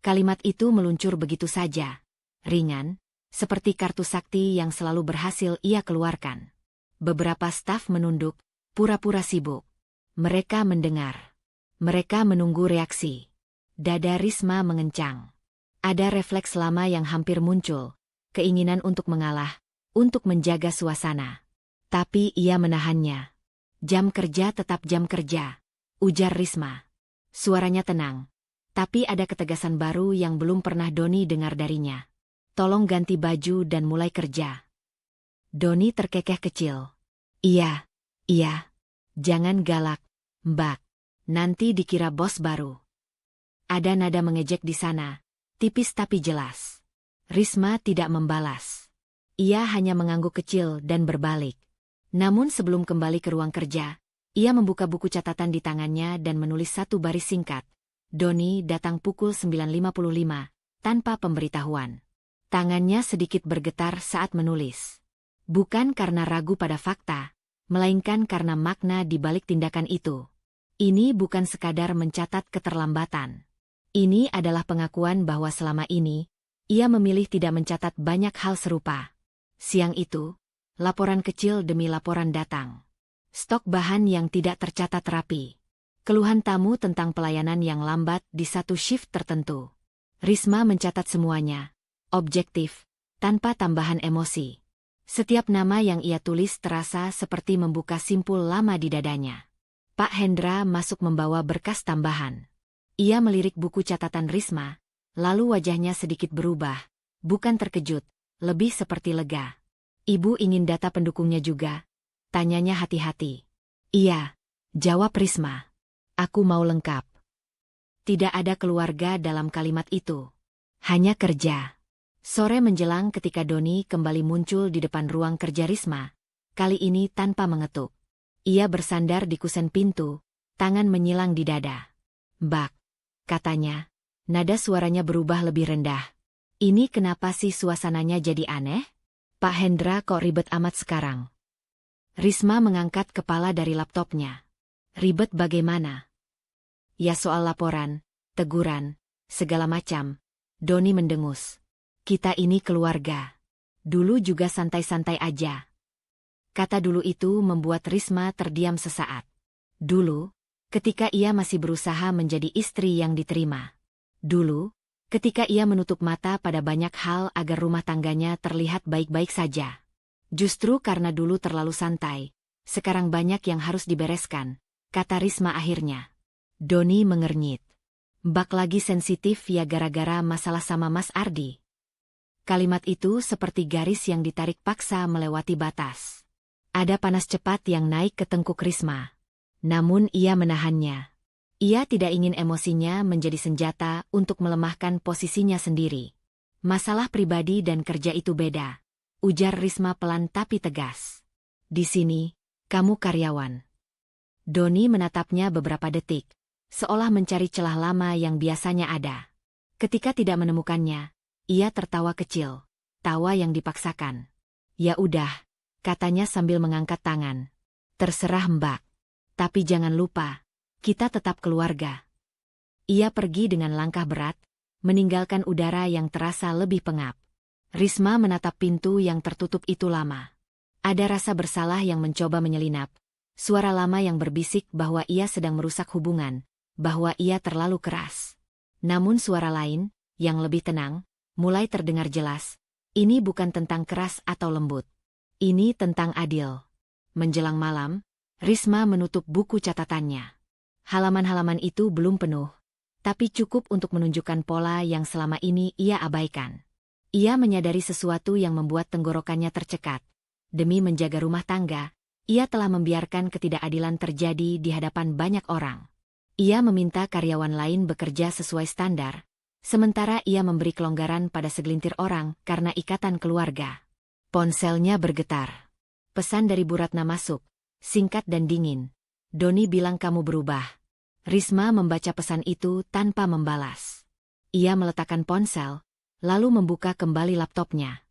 Kalimat itu meluncur begitu saja, ringan, seperti kartu sakti yang selalu berhasil ia keluarkan. Beberapa staf menunduk, pura-pura sibuk. Mereka mendengar. Mereka menunggu reaksi. Dada Risma mengencang. Ada refleks lama yang hampir muncul, keinginan untuk mengalah, untuk menjaga suasana. Tapi ia menahannya. Jam kerja tetap jam kerja, ujar Risma. Suaranya tenang. Tapi ada ketegasan baru yang belum pernah Doni dengar darinya. Tolong ganti baju dan mulai kerja. Doni terkekeh kecil. Iya. Jangan galak, Mbak. Nanti dikira bos baru. Ada nada mengejek di sana, tipis tapi jelas. Risma tidak membalas. Ia hanya mengangguk kecil dan berbalik. Namun sebelum kembali ke ruang kerja, ia membuka buku catatan di tangannya dan menulis satu baris singkat. Doni datang pukul 9:55, tanpa pemberitahuan. Tangannya sedikit bergetar saat menulis. Bukan karena ragu pada fakta, melainkan karena makna di balik tindakan itu. Ini bukan sekadar mencatat keterlambatan. Ini adalah pengakuan bahwa selama ini, ia memilih tidak mencatat banyak hal serupa. Siang itu, laporan kecil demi laporan datang. Stok bahan yang tidak tercatat rapi. Keluhan tamu tentang pelayanan yang lambat di satu shift tertentu. Risma mencatat semuanya, objektif, tanpa tambahan emosi. Setiap nama yang ia tulis terasa seperti membuka simpul lama di dadanya. Pak Hendra masuk membawa berkas tambahan. Ia melirik buku catatan Risma, lalu wajahnya sedikit berubah, bukan terkejut, lebih seperti lega. Ibu ingin data pendukungnya juga? Tanyanya hati-hati. Iya, jawab Risma. Aku mau lengkap. Tidak ada keluarga dalam kalimat itu. Hanya kerja. Sore menjelang ketika Doni kembali muncul di depan ruang kerja Risma, kali ini tanpa mengetuk. Ia bersandar di kusen pintu, tangan menyilang di dada. Mbak, katanya, nada suaranya berubah lebih rendah. Ini kenapa sih suasananya jadi aneh? Pak Hendra kok ribet amat sekarang? Risma mengangkat kepala dari laptopnya. Ribet bagaimana? Ya soal laporan, teguran, segala macam. Doni mendengus. Kita ini keluarga. Dulu juga santai-santai aja. Kata dulu itu membuat Risma terdiam sesaat. Dulu, ketika ia masih berusaha menjadi istri yang diterima. Dulu, ketika ia menutup mata pada banyak hal agar rumah tangganya terlihat baik-baik saja. Justru karena dulu terlalu santai, sekarang banyak yang harus dibereskan, kata Risma akhirnya. Doni mengernyit. Mbak lagi sensitif ya gara-gara masalah sama Mas Ardi. Kalimat itu seperti garis yang ditarik paksa melewati batas. Ada panas cepat yang naik ke tengkuk Risma. Namun ia menahannya. Ia tidak ingin emosinya menjadi senjata untuk melemahkan posisinya sendiri. Masalah pribadi dan kerja itu beda, ujar Risma pelan tapi tegas. Di sini, Kamu karyawan. Doni menatapnya beberapa detik, seolah mencari celah lama yang biasanya ada. Ketika tidak menemukannya, ia tertawa kecil, tawa yang dipaksakan. Ya udah, katanya sambil mengangkat tangan. Terserah Mbak. Tapi jangan lupa, kita tetap keluarga. Ia pergi dengan langkah berat, meninggalkan udara yang terasa lebih pengap. Risma menatap pintu yang tertutup itu lama. Ada rasa bersalah yang mencoba menyelinap, suara lama yang berbisik bahwa ia sedang merusak hubungan, bahwa ia terlalu keras. Namun suara lain, yang lebih tenang, mulai terdengar jelas. Ini bukan tentang keras atau lembut. Ini tentang adil. Menjelang malam, Risma menutup buku catatannya. Halaman-halaman itu belum penuh, tapi cukup untuk menunjukkan pola yang selama ini ia abaikan. Ia menyadari sesuatu yang membuat tenggorokannya tercekat. Demi menjaga rumah tangga, ia telah membiarkan ketidakadilan terjadi di hadapan banyak orang. Ia meminta karyawan lain bekerja sesuai standar, sementara ia memberi kelonggaran pada segelintir orang karena ikatan keluarga. Ponselnya bergetar. Pesan dari Bu Ratna masuk, singkat dan dingin. Doni bilang kamu berubah. Risma membaca pesan itu tanpa membalas. Ia meletakkan ponsel, lalu membuka kembali laptopnya.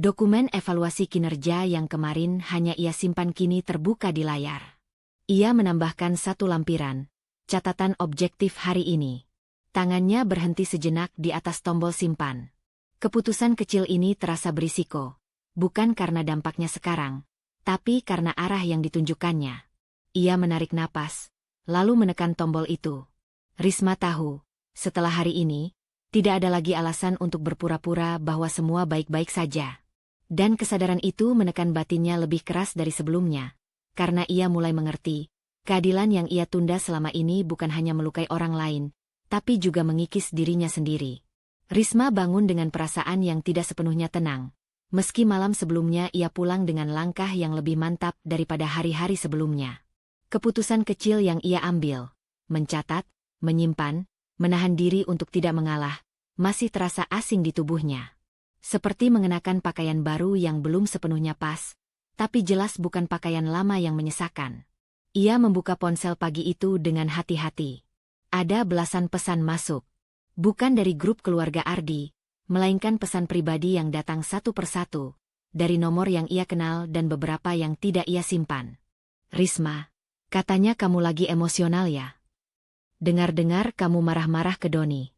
Dokumen evaluasi kinerja yang kemarin hanya ia simpan kini terbuka di layar. Ia menambahkan satu lampiran, catatan objektif hari ini. Tangannya berhenti sejenak di atas tombol simpan. Keputusan kecil ini terasa berisiko, bukan karena dampaknya sekarang, tapi karena arah yang ditunjukkannya. Ia menarik napas, lalu menekan tombol itu. Risma tahu, setelah hari ini, tidak ada lagi alasan untuk berpura-pura bahwa semua baik-baik saja. Dan kesadaran itu menekan batinnya lebih keras dari sebelumnya, karena ia mulai mengerti, keadilan yang ia tunda selama ini bukan hanya melukai orang lain, tapi juga mengikis dirinya sendiri. Risma bangun dengan perasaan yang tidak sepenuhnya tenang. Meski malam sebelumnya ia pulang dengan langkah yang lebih mantap daripada hari-hari sebelumnya. Keputusan kecil yang ia ambil, mencatat, menyimpan, menahan diri untuk tidak mengalah, masih terasa asing di tubuhnya. Seperti mengenakan pakaian baru yang belum sepenuhnya pas, tapi jelas bukan pakaian lama yang menyesakan. Ia membuka ponsel pagi itu dengan hati-hati. Ada belasan pesan masuk. Bukan dari grup keluarga Ardi, melainkan pesan pribadi yang datang satu persatu, dari nomor yang ia kenal dan beberapa yang tidak ia simpan. Risma, katanya kamu lagi emosional ya? Dengar-dengar kamu marah-marah ke Doni.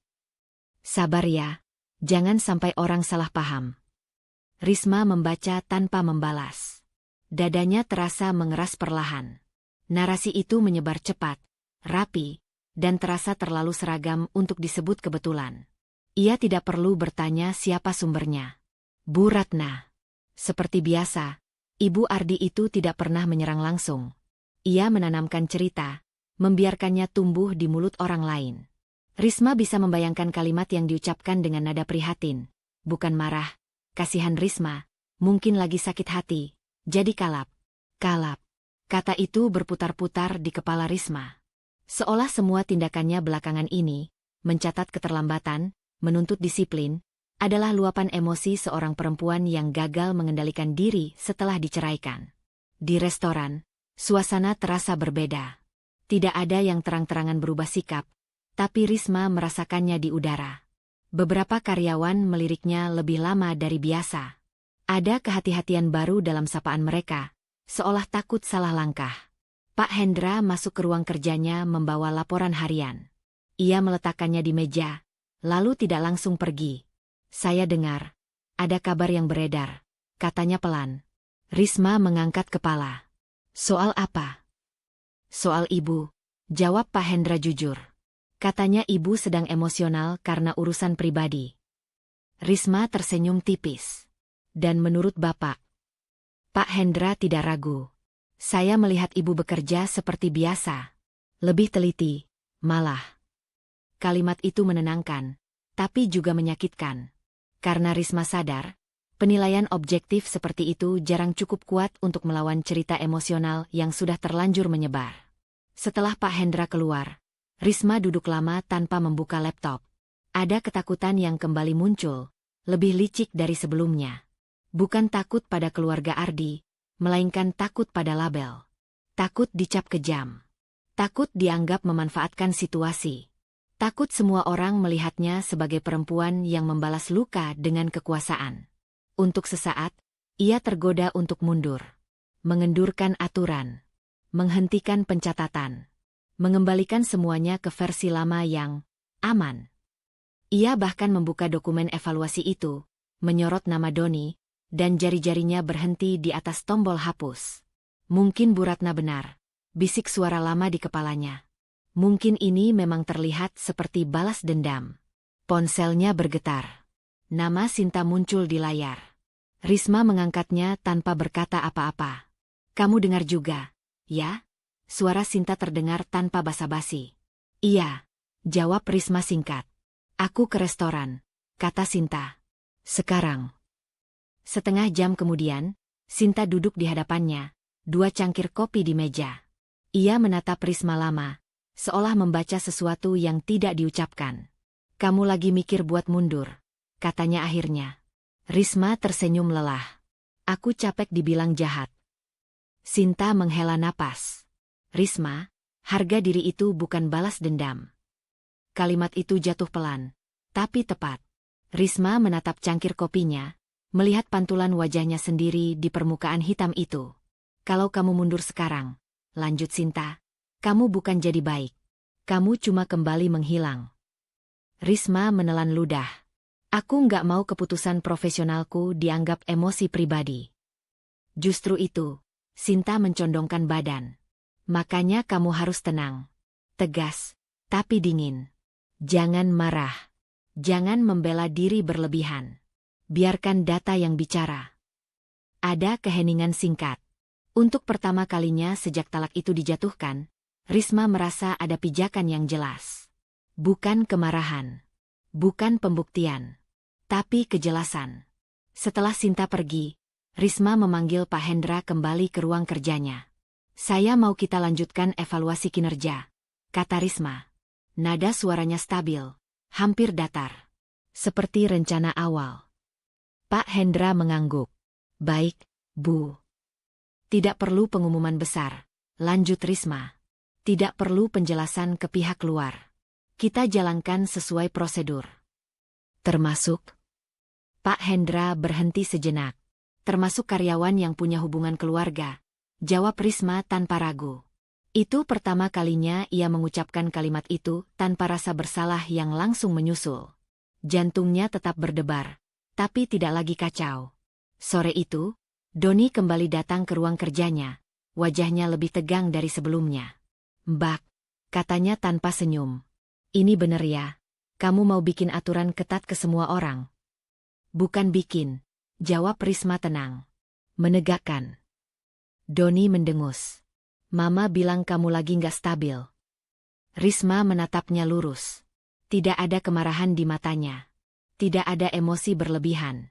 Sabar ya. Jangan sampai orang salah paham. Risma membaca tanpa membalas. Dadanya terasa mengeras perlahan. Narasi itu menyebar cepat, rapi, dan terasa terlalu seragam untuk disebut kebetulan. Ia tidak perlu bertanya siapa sumbernya. Bu Ratna. Seperti biasa, Ibu Ardi itu tidak pernah menyerang langsung. Ia menanamkan cerita, membiarkannya tumbuh di mulut orang lain. Risma bisa membayangkan kalimat yang diucapkan dengan nada prihatin. Bukan marah, kasihan Risma, mungkin lagi sakit hati, jadi kalap. Kalap. Kata itu berputar-putar di kepala Risma. Seolah semua tindakannya belakangan ini, mencatat keterlambatan, menuntut disiplin, adalah luapan emosi seorang perempuan yang gagal mengendalikan diri setelah diceraikan. Di restoran, suasana terasa berbeda. Tidak ada yang terang-terangan berubah sikap, tapi Risma merasakannya di udara. Beberapa karyawan meliriknya lebih lama dari biasa. Ada kehati-hatian baru dalam sapaan mereka, seolah takut salah langkah. Pak Hendra masuk ke ruang kerjanya membawa laporan harian. Ia meletakkannya di meja, lalu tidak langsung pergi. Saya dengar, ada kabar yang beredar, katanya pelan. Risma mengangkat kepala. Soal apa? Soal ibu, jawab Pak Hendra jujur. Katanya ibu sedang emosional karena urusan pribadi. Risma tersenyum tipis. Dan menurut Bapak? Pak Hendra tidak ragu. Saya melihat ibu bekerja seperti biasa. Lebih teliti, malah. Kalimat itu menenangkan, tapi juga menyakitkan. Karena Risma sadar, penilaian objektif seperti itu jarang cukup kuat untuk melawan cerita emosional yang sudah terlanjur menyebar. Setelah Pak Hendra keluar, Risma duduk lama tanpa membuka laptop. Ada ketakutan yang kembali muncul, lebih licik dari sebelumnya. Bukan takut pada keluarga Ardi, melainkan takut pada label. Takut dicap kejam. Takut dianggap memanfaatkan situasi. Takut semua orang melihatnya sebagai perempuan yang membalas luka dengan kekuasaan. Untuk sesaat, ia tergoda untuk mundur. Mengendurkan aturan. Menghentikan pencatatan. Mengembalikan semuanya ke versi lama yang aman. Ia bahkan membuka dokumen evaluasi itu, menyorot nama Doni, dan jari-jarinya berhenti di atas tombol hapus. Mungkin Bu Ratna benar, bisik suara lama di kepalanya. Mungkin ini memang terlihat seperti balas dendam. Ponselnya bergetar. Nama Sinta muncul di layar. Risma mengangkatnya tanpa berkata apa-apa. Kamu dengar juga, ya? Suara Sinta terdengar tanpa basa-basi. Iya, jawab Risma singkat. Aku ke restoran, kata Sinta. Sekarang. Setengah jam kemudian, Sinta duduk di hadapannya, 2 cangkir kopi di meja. Ia menatap Risma lama, seolah membaca sesuatu yang tidak diucapkan. Kamu lagi mikir buat mundur, katanya akhirnya. Risma tersenyum lelah. Aku capek dibilang jahat. Sinta menghela napas. Risma, harga diri itu bukan balas dendam. Kalimat itu jatuh pelan, tapi tepat. Risma menatap cangkir kopinya, melihat pantulan wajahnya sendiri di permukaan hitam itu. Kalau kamu mundur sekarang, lanjut Sinta, kamu bukan jadi baik. Kamu cuma kembali menghilang. Risma menelan ludah. Aku nggak mau keputusan profesionalku dianggap emosi pribadi. Justru itu, Sinta mencondongkan badan. Makanya kamu harus tenang. Tegas, tapi dingin. Jangan marah. Jangan membela diri berlebihan. Biarkan data yang bicara. Ada keheningan singkat. Untuk pertama kalinya sejak talak itu dijatuhkan, Risma merasa ada pijakan yang jelas. Bukan kemarahan. Bukan pembuktian. Tapi kejelasan. Setelah Sinta pergi, Risma memanggil Pak Hendra kembali ke ruang kerjanya. Saya mau kita lanjutkan evaluasi kinerja, kata Risma. Nada suaranya stabil, hampir datar. Seperti rencana awal. Pak Hendra mengangguk. Baik, Bu. Tidak perlu pengumuman besar, lanjut Risma. Tidak perlu penjelasan ke pihak luar. Kita jalankan sesuai prosedur. Termasuk? Pak Hendra berhenti sejenak. Termasuk karyawan yang punya hubungan keluarga, jawab Risma tanpa ragu. Itu pertama kalinya ia mengucapkan kalimat itu tanpa rasa bersalah yang langsung menyusul. Jantungnya tetap berdebar, tapi tidak lagi kacau. Sore itu, Doni kembali datang ke ruang kerjanya, wajahnya lebih tegang dari sebelumnya. Mbak, katanya tanpa senyum. Ini bener ya, kamu mau bikin aturan ketat ke semua orang? Bukan bikin, jawab Risma tenang. Menegakkan. Doni mendengus. Mama bilang kamu lagi nggak stabil. Risma menatapnya lurus. Tidak ada kemarahan di matanya. Tidak ada emosi berlebihan.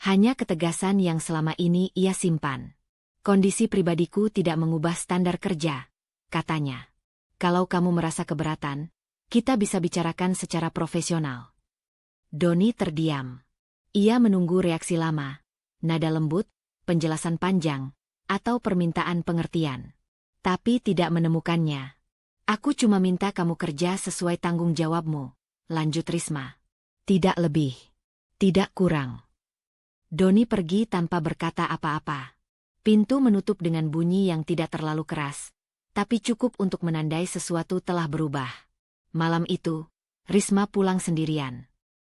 Hanya ketegasan yang selama ini ia simpan. Kondisi pribadiku tidak mengubah standar kerja, katanya. Kalau kamu merasa keberatan, kita bisa bicarakan secara profesional. Doni terdiam. Ia menunggu reaksi lama, nada lembut, penjelasan panjang, atau permintaan pengertian. Tapi tidak menemukannya. Aku cuma minta kamu kerja sesuai tanggung jawabmu, lanjut Risma. Tidak lebih. Tidak kurang. Doni pergi tanpa berkata apa-apa. Pintu menutup dengan bunyi yang tidak terlalu keras, tapi cukup untuk menandai sesuatu telah berubah. Malam itu, Risma pulang sendirian.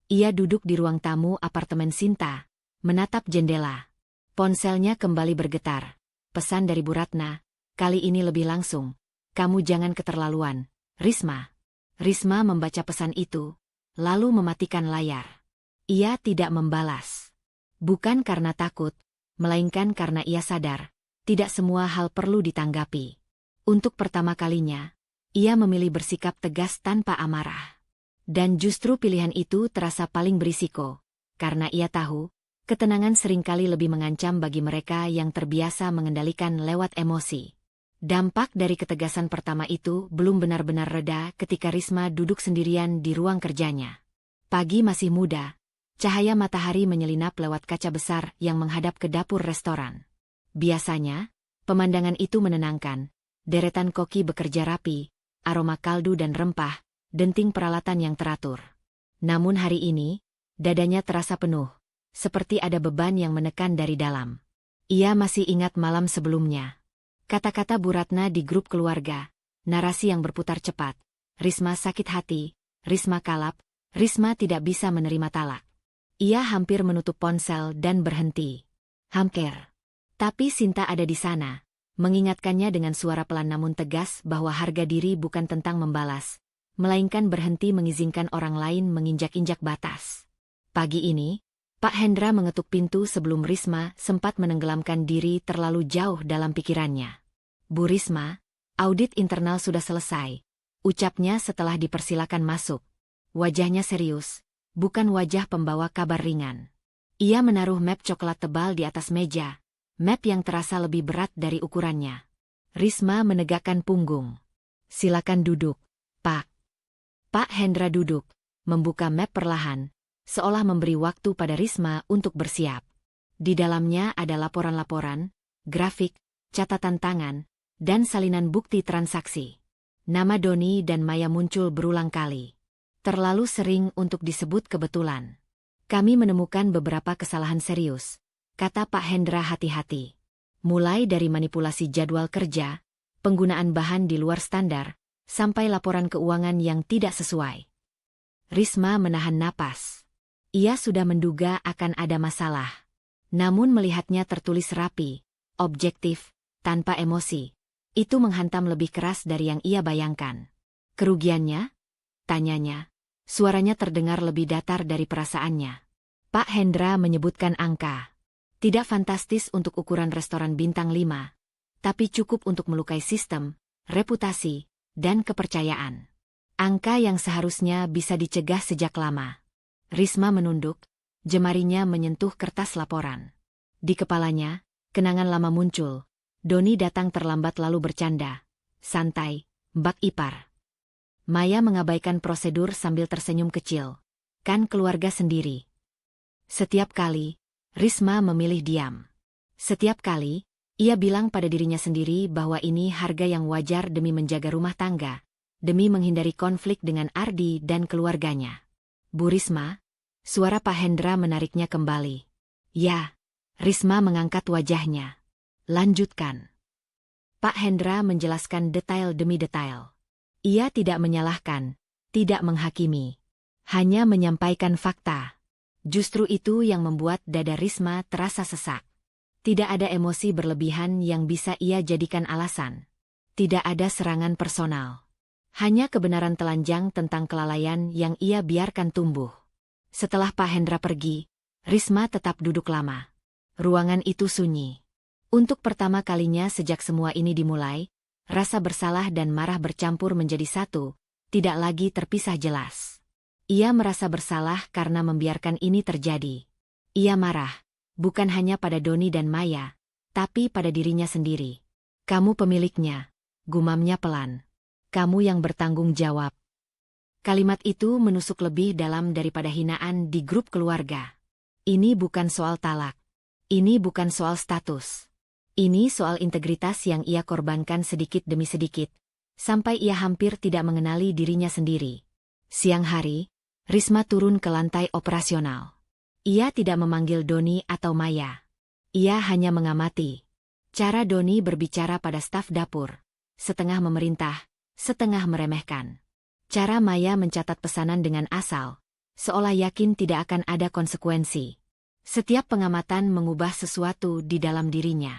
Ia duduk di ruang tamu apartemen Sinta, menatap jendela. Ponselnya kembali bergetar. Pesan dari Bu Ratna, kali ini lebih langsung. Kamu jangan keterlaluan, Risma. Risma membaca pesan itu, lalu mematikan layar. Ia tidak membalas. Bukan karena takut, melainkan karena ia sadar, tidak semua hal perlu ditanggapi. Untuk pertama kalinya, ia memilih bersikap tegas tanpa amarah. Dan justru pilihan itu terasa paling berisiko, karena ia tahu, ketenangan seringkali lebih mengancam bagi mereka yang terbiasa mengendalikan lewat emosi. Dampak dari ketegasan pertama itu belum benar-benar reda ketika Risma duduk sendirian di ruang kerjanya. Pagi masih muda, cahaya matahari menyelinap lewat kaca besar yang menghadap ke dapur restoran. Biasanya, pemandangan itu menenangkan, deretan koki bekerja rapi, aroma kaldu dan rempah, denting peralatan yang teratur. Namun hari ini, dadanya terasa penuh, seperti ada beban yang menekan dari dalam. Ia masih ingat malam sebelumnya. Kata-kata Bu Ratna di grup keluarga, narasi yang berputar cepat. Risma sakit hati, Risma kalap, Risma tidak bisa menerima talak. Ia hampir menutup ponsel dan berhenti. Hampir. Tapi Sinta ada di sana, mengingatkannya dengan suara pelan namun tegas bahwa harga diri bukan tentang membalas, melainkan berhenti mengizinkan orang lain menginjak-injak batas. Pagi ini, Pak Hendra mengetuk pintu sebelum Risma sempat menenggelamkan diri terlalu jauh dalam pikirannya. Bu Risma, audit internal sudah selesai, ucapnya setelah dipersilakan masuk. Wajahnya serius, bukan wajah pembawa kabar ringan. Ia menaruh map coklat tebal di atas meja, map yang terasa lebih berat dari ukurannya. Risma menegakkan punggung. Silakan duduk, Pak. Pak Hendra duduk, membuka map perlahan, seolah memberi waktu pada Risma untuk bersiap. Di dalamnya ada laporan-laporan, grafik, catatan tangan, dan salinan bukti transaksi. Nama Doni dan Maya muncul berulang kali. Terlalu sering untuk disebut kebetulan. Kami menemukan beberapa kesalahan serius, kata Pak Hendra hati-hati. Mulai dari manipulasi jadwal kerja, penggunaan bahan di luar standar, sampai laporan keuangan yang tidak sesuai. Risma menahan napas. Ia sudah menduga akan ada masalah. Namun melihatnya tertulis rapi, objektif, tanpa emosi, itu menghantam lebih keras dari yang ia bayangkan. Kerugiannya? Tanyanya. Suaranya terdengar lebih datar dari perasaannya. Pak Hendra menyebutkan angka. Tidak fantastis untuk ukuran restoran bintang 5, tapi cukup untuk melukai sistem, reputasi, dan kepercayaan. Angka yang seharusnya bisa dicegah sejak lama. Risma menunduk, jemarinya menyentuh kertas laporan. Di kepalanya, kenangan lama muncul. Doni datang terlambat lalu bercanda. Santai, Mbak Ipar. Maya mengabaikan prosedur sambil tersenyum kecil. Kan keluarga sendiri. Setiap kali, Risma memilih diam. Setiap kali, ia bilang pada dirinya sendiri bahwa ini harga yang wajar demi menjaga rumah tangga, demi menghindari konflik dengan Ardi dan keluarganya. Bu Risma, suara Pak Hendra menariknya kembali. Ya, Risma mengangkat wajahnya. Lanjutkan. Pak Hendra menjelaskan detail demi detail. Ia tidak menyalahkan, tidak menghakimi. Hanya menyampaikan fakta. Justru itu yang membuat dada Risma terasa sesak. Tidak ada emosi berlebihan yang bisa ia jadikan alasan. Tidak ada serangan personal. Hanya kebenaran telanjang tentang kelalaian yang ia biarkan tumbuh. Setelah Pak Hendra pergi, Risma tetap duduk lama. Ruangan itu sunyi. Untuk pertama kalinya sejak semua ini dimulai, rasa bersalah dan marah bercampur menjadi satu, tidak lagi terpisah jelas. Ia merasa bersalah karena membiarkan ini terjadi. Ia marah, bukan hanya pada Doni dan Maya, tapi pada dirinya sendiri. Kamu pemiliknya, gumamnya pelan. Kamu yang bertanggung jawab. Kalimat itu menusuk lebih dalam daripada hinaan di grup keluarga. Ini bukan soal talak. Ini bukan soal status. Ini soal integritas yang ia korbankan sedikit demi sedikit, sampai ia hampir tidak mengenali dirinya sendiri. Siang hari, Risma turun ke lantai operasional. Ia tidak memanggil Doni atau Maya. Ia hanya mengamati. Cara Doni berbicara pada staf dapur, setengah memerintah, setengah meremehkan. Cara Maya mencatat pesanan dengan asal, seolah yakin tidak akan ada konsekuensi. Setiap pengamatan mengubah sesuatu di dalam dirinya.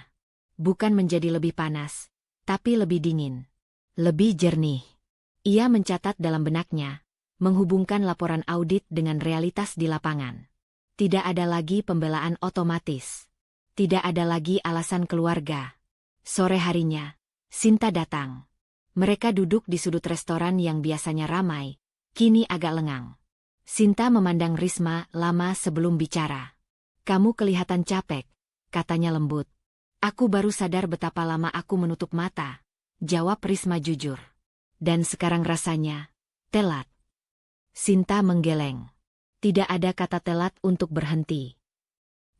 Bukan menjadi lebih panas, tapi lebih dingin. Lebih jernih. Ia mencatat dalam benaknya, menghubungkan laporan audit dengan realitas di lapangan. Tidak ada lagi pembelaan otomatis. Tidak ada lagi alasan keluarga. Sore harinya, Sinta datang. Mereka duduk di sudut restoran yang biasanya ramai, kini agak lengang. Sinta memandang Risma lama sebelum bicara. Kamu kelihatan capek, katanya lembut. Aku baru sadar betapa lama aku menutup mata, jawab Risma jujur. Dan sekarang rasanya telat. Sinta menggeleng. Tidak ada kata telat untuk berhenti.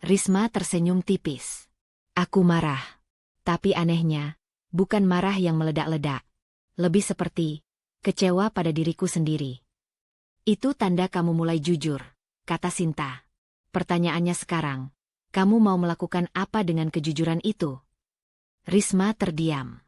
Risma tersenyum tipis. Aku marah. Tapi anehnya, Bukan marah yang meledak-ledak. Lebih seperti kecewa pada diriku sendiri. Itu tanda kamu mulai jujur, kata Sinta. Pertanyaannya sekarang, kamu mau melakukan apa dengan kejujuran itu? Risma terdiam.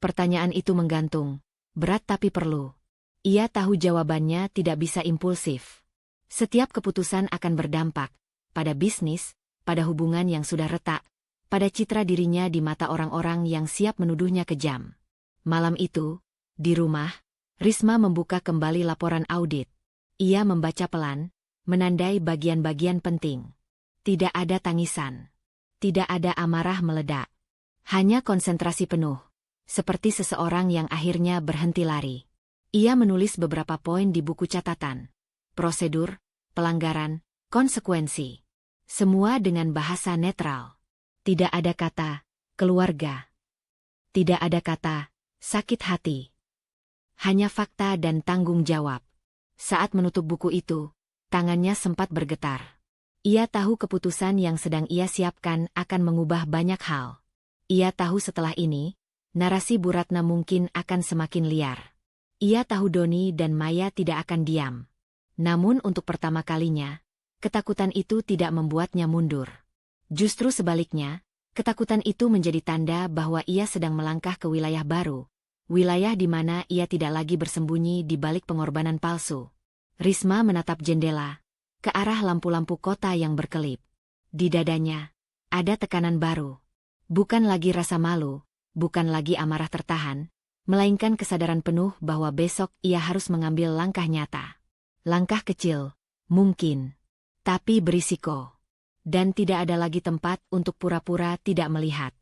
Pertanyaan itu menggantung, berat tapi perlu. Ia tahu jawabannya tidak bisa impulsif. Setiap keputusan akan berdampak pada bisnis, pada hubungan yang sudah retak, pada citra dirinya di mata orang-orang yang siap menuduhnya kejam. Malam itu, di rumah, Risma membuka kembali laporan audit. Ia membaca pelan, menandai bagian-bagian penting. Tidak ada tangisan. Tidak ada amarah meledak. Hanya konsentrasi penuh, seperti seseorang yang akhirnya berhenti lari. Ia menulis beberapa poin di buku catatan. Prosedur, pelanggaran, konsekuensi. Semua dengan bahasa netral. Tidak ada kata, keluarga. Tidak ada kata, sakit hati. Hanya fakta dan tanggung jawab. Saat menutup buku itu, tangannya sempat bergetar. Ia tahu keputusan yang sedang ia siapkan akan mengubah banyak hal. Ia tahu setelah ini, narasi Bu Ratna mungkin akan semakin liar. Ia tahu Doni dan Maya tidak akan diam. Namun untuk pertama kalinya, ketakutan itu tidak membuatnya mundur. Justru sebaliknya, ketakutan itu menjadi tanda bahwa ia sedang melangkah ke wilayah baru. Wilayah di mana ia tidak lagi bersembunyi di balik pengorbanan palsu. Risma menatap jendela, ke arah lampu-lampu kota yang berkelip. Di dadanya, ada tekanan baru. Bukan lagi rasa malu, bukan lagi amarah tertahan, melainkan kesadaran penuh bahwa besok ia harus mengambil langkah nyata. Langkah kecil, mungkin, tapi berisiko. Dan tidak ada lagi tempat untuk pura-pura tidak melihat.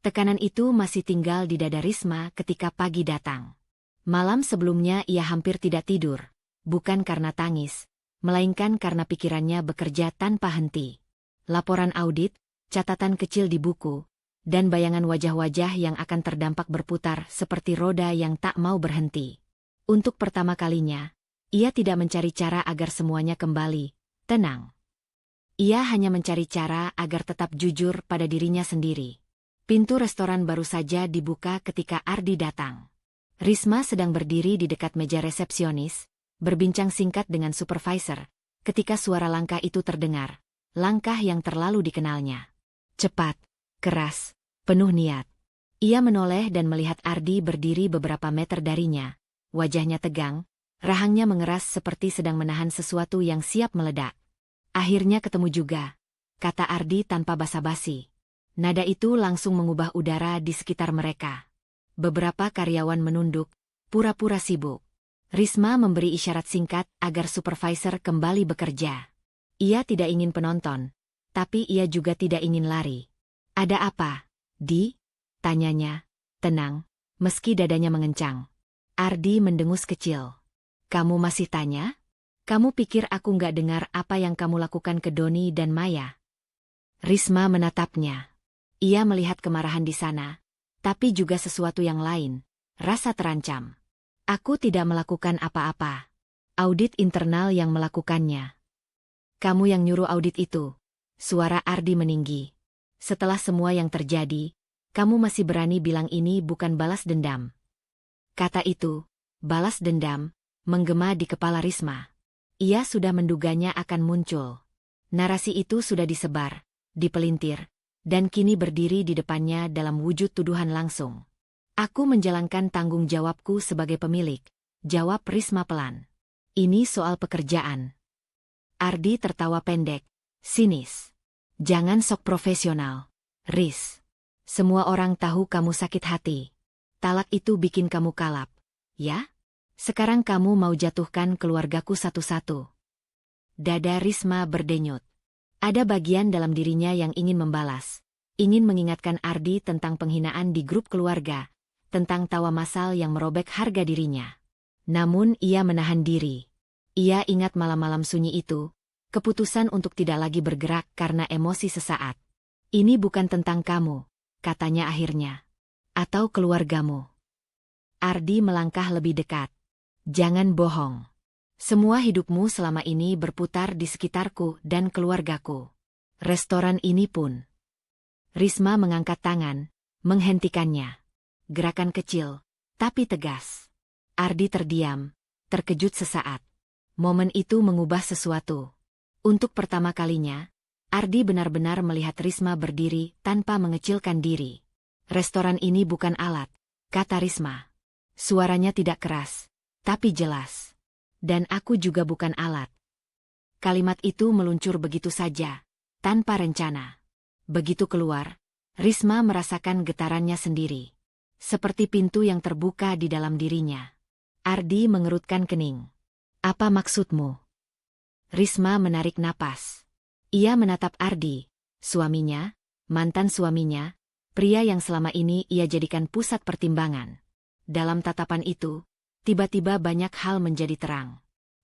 Tekanan itu masih tinggal di dada Risma ketika pagi datang. Malam sebelumnya ia hampir tidak tidur, bukan karena tangis, melainkan karena pikirannya bekerja tanpa henti. Laporan audit, catatan kecil di buku, dan bayangan wajah-wajah yang akan terdampak berputar seperti roda yang tak mau berhenti. Untuk pertama kalinya, ia tidak mencari cara agar semuanya kembali tenang. Ia hanya mencari cara agar tetap jujur pada dirinya sendiri. Pintu restoran baru saja dibuka ketika Ardi datang. Risma sedang berdiri di dekat meja resepsionis, berbincang singkat dengan supervisor, ketika suara langkah itu terdengar, langkah yang terlalu dikenalnya. Cepat, keras, penuh niat. Ia menoleh dan melihat Ardi berdiri beberapa meter darinya, wajahnya tegang, rahangnya mengeras seperti sedang menahan sesuatu yang siap meledak. Akhirnya ketemu juga, kata Ardi tanpa basa-basi. Nada itu langsung mengubah udara di sekitar mereka. Beberapa karyawan menunduk, pura-pura sibuk. Risma memberi isyarat singkat agar supervisor kembali bekerja. Ia tidak ingin penonton, tapi ia juga tidak ingin lari. Ada apa, Di? Tanyanya, tenang, meski dadanya mengencang. Ardi mendengus kecil. Kamu masih tanya? Kamu pikir aku nggak dengar apa yang kamu lakukan ke Doni dan Maya? Risma menatapnya. Ia melihat kemarahan di sana, tapi juga sesuatu yang lain, rasa terancam. Aku tidak melakukan apa-apa. Audit internal yang melakukannya. Kamu yang nyuruh audit itu. Suara Ardi meninggi. Setelah semua yang terjadi, kamu masih berani bilang ini bukan balas dendam. Kata itu, balas dendam, menggema di kepala Risma. Ia sudah menduganya akan muncul. Narasi itu sudah disebar, dipelintir, dan kini berdiri di depannya dalam wujud tuduhan langsung. Aku menjalankan tanggung jawabku sebagai pemilik, jawab Risma pelan. Ini soal pekerjaan. Ardi tertawa pendek, sinis. Jangan sok profesional, Riz. Semua orang tahu kamu sakit hati. Talak itu bikin kamu kalap, ya? Sekarang kamu mau jatuhkan keluargaku satu-satu. Dada Risma berdenyut. Ada bagian dalam dirinya yang ingin membalas. Ingin mengingatkan Ardi tentang penghinaan di grup keluarga. Tentang tawa massal yang merobek harga dirinya. Namun ia menahan diri. Ia ingat malam-malam sunyi itu. Keputusan untuk tidak lagi bergerak karena emosi sesaat. Ini bukan tentang kamu, katanya akhirnya. Atau keluargamu. Ardi melangkah lebih dekat. Jangan bohong. Semua hidupmu selama ini berputar di sekitarku dan keluargaku. Restoran ini pun. Risma mengangkat tangan, menghentikannya. gerakan kecil, tapi tegas. Ardi terdiam, terkejut sesaat. Momen itu mengubah sesuatu. Untuk pertama kalinya, Ardi benar-benar melihat Risma berdiri tanpa mengecilkan diri. Restoran ini bukan alat, kata Risma. Suaranya tidak keras, tapi jelas. Dan aku juga bukan alat. Kalimat itu meluncur begitu saja, tanpa rencana. Begitu keluar, Risma merasakan getarannya sendiri. Seperti pintu yang terbuka di dalam dirinya. Ardi mengerutkan kening. Apa maksudmu? Risma menarik napas. Ia menatap Ardi, suaminya, mantan suaminya, pria yang selama ini ia jadikan pusat pertimbangan. Dalam tatapan itu, tiba-tiba banyak hal menjadi terang.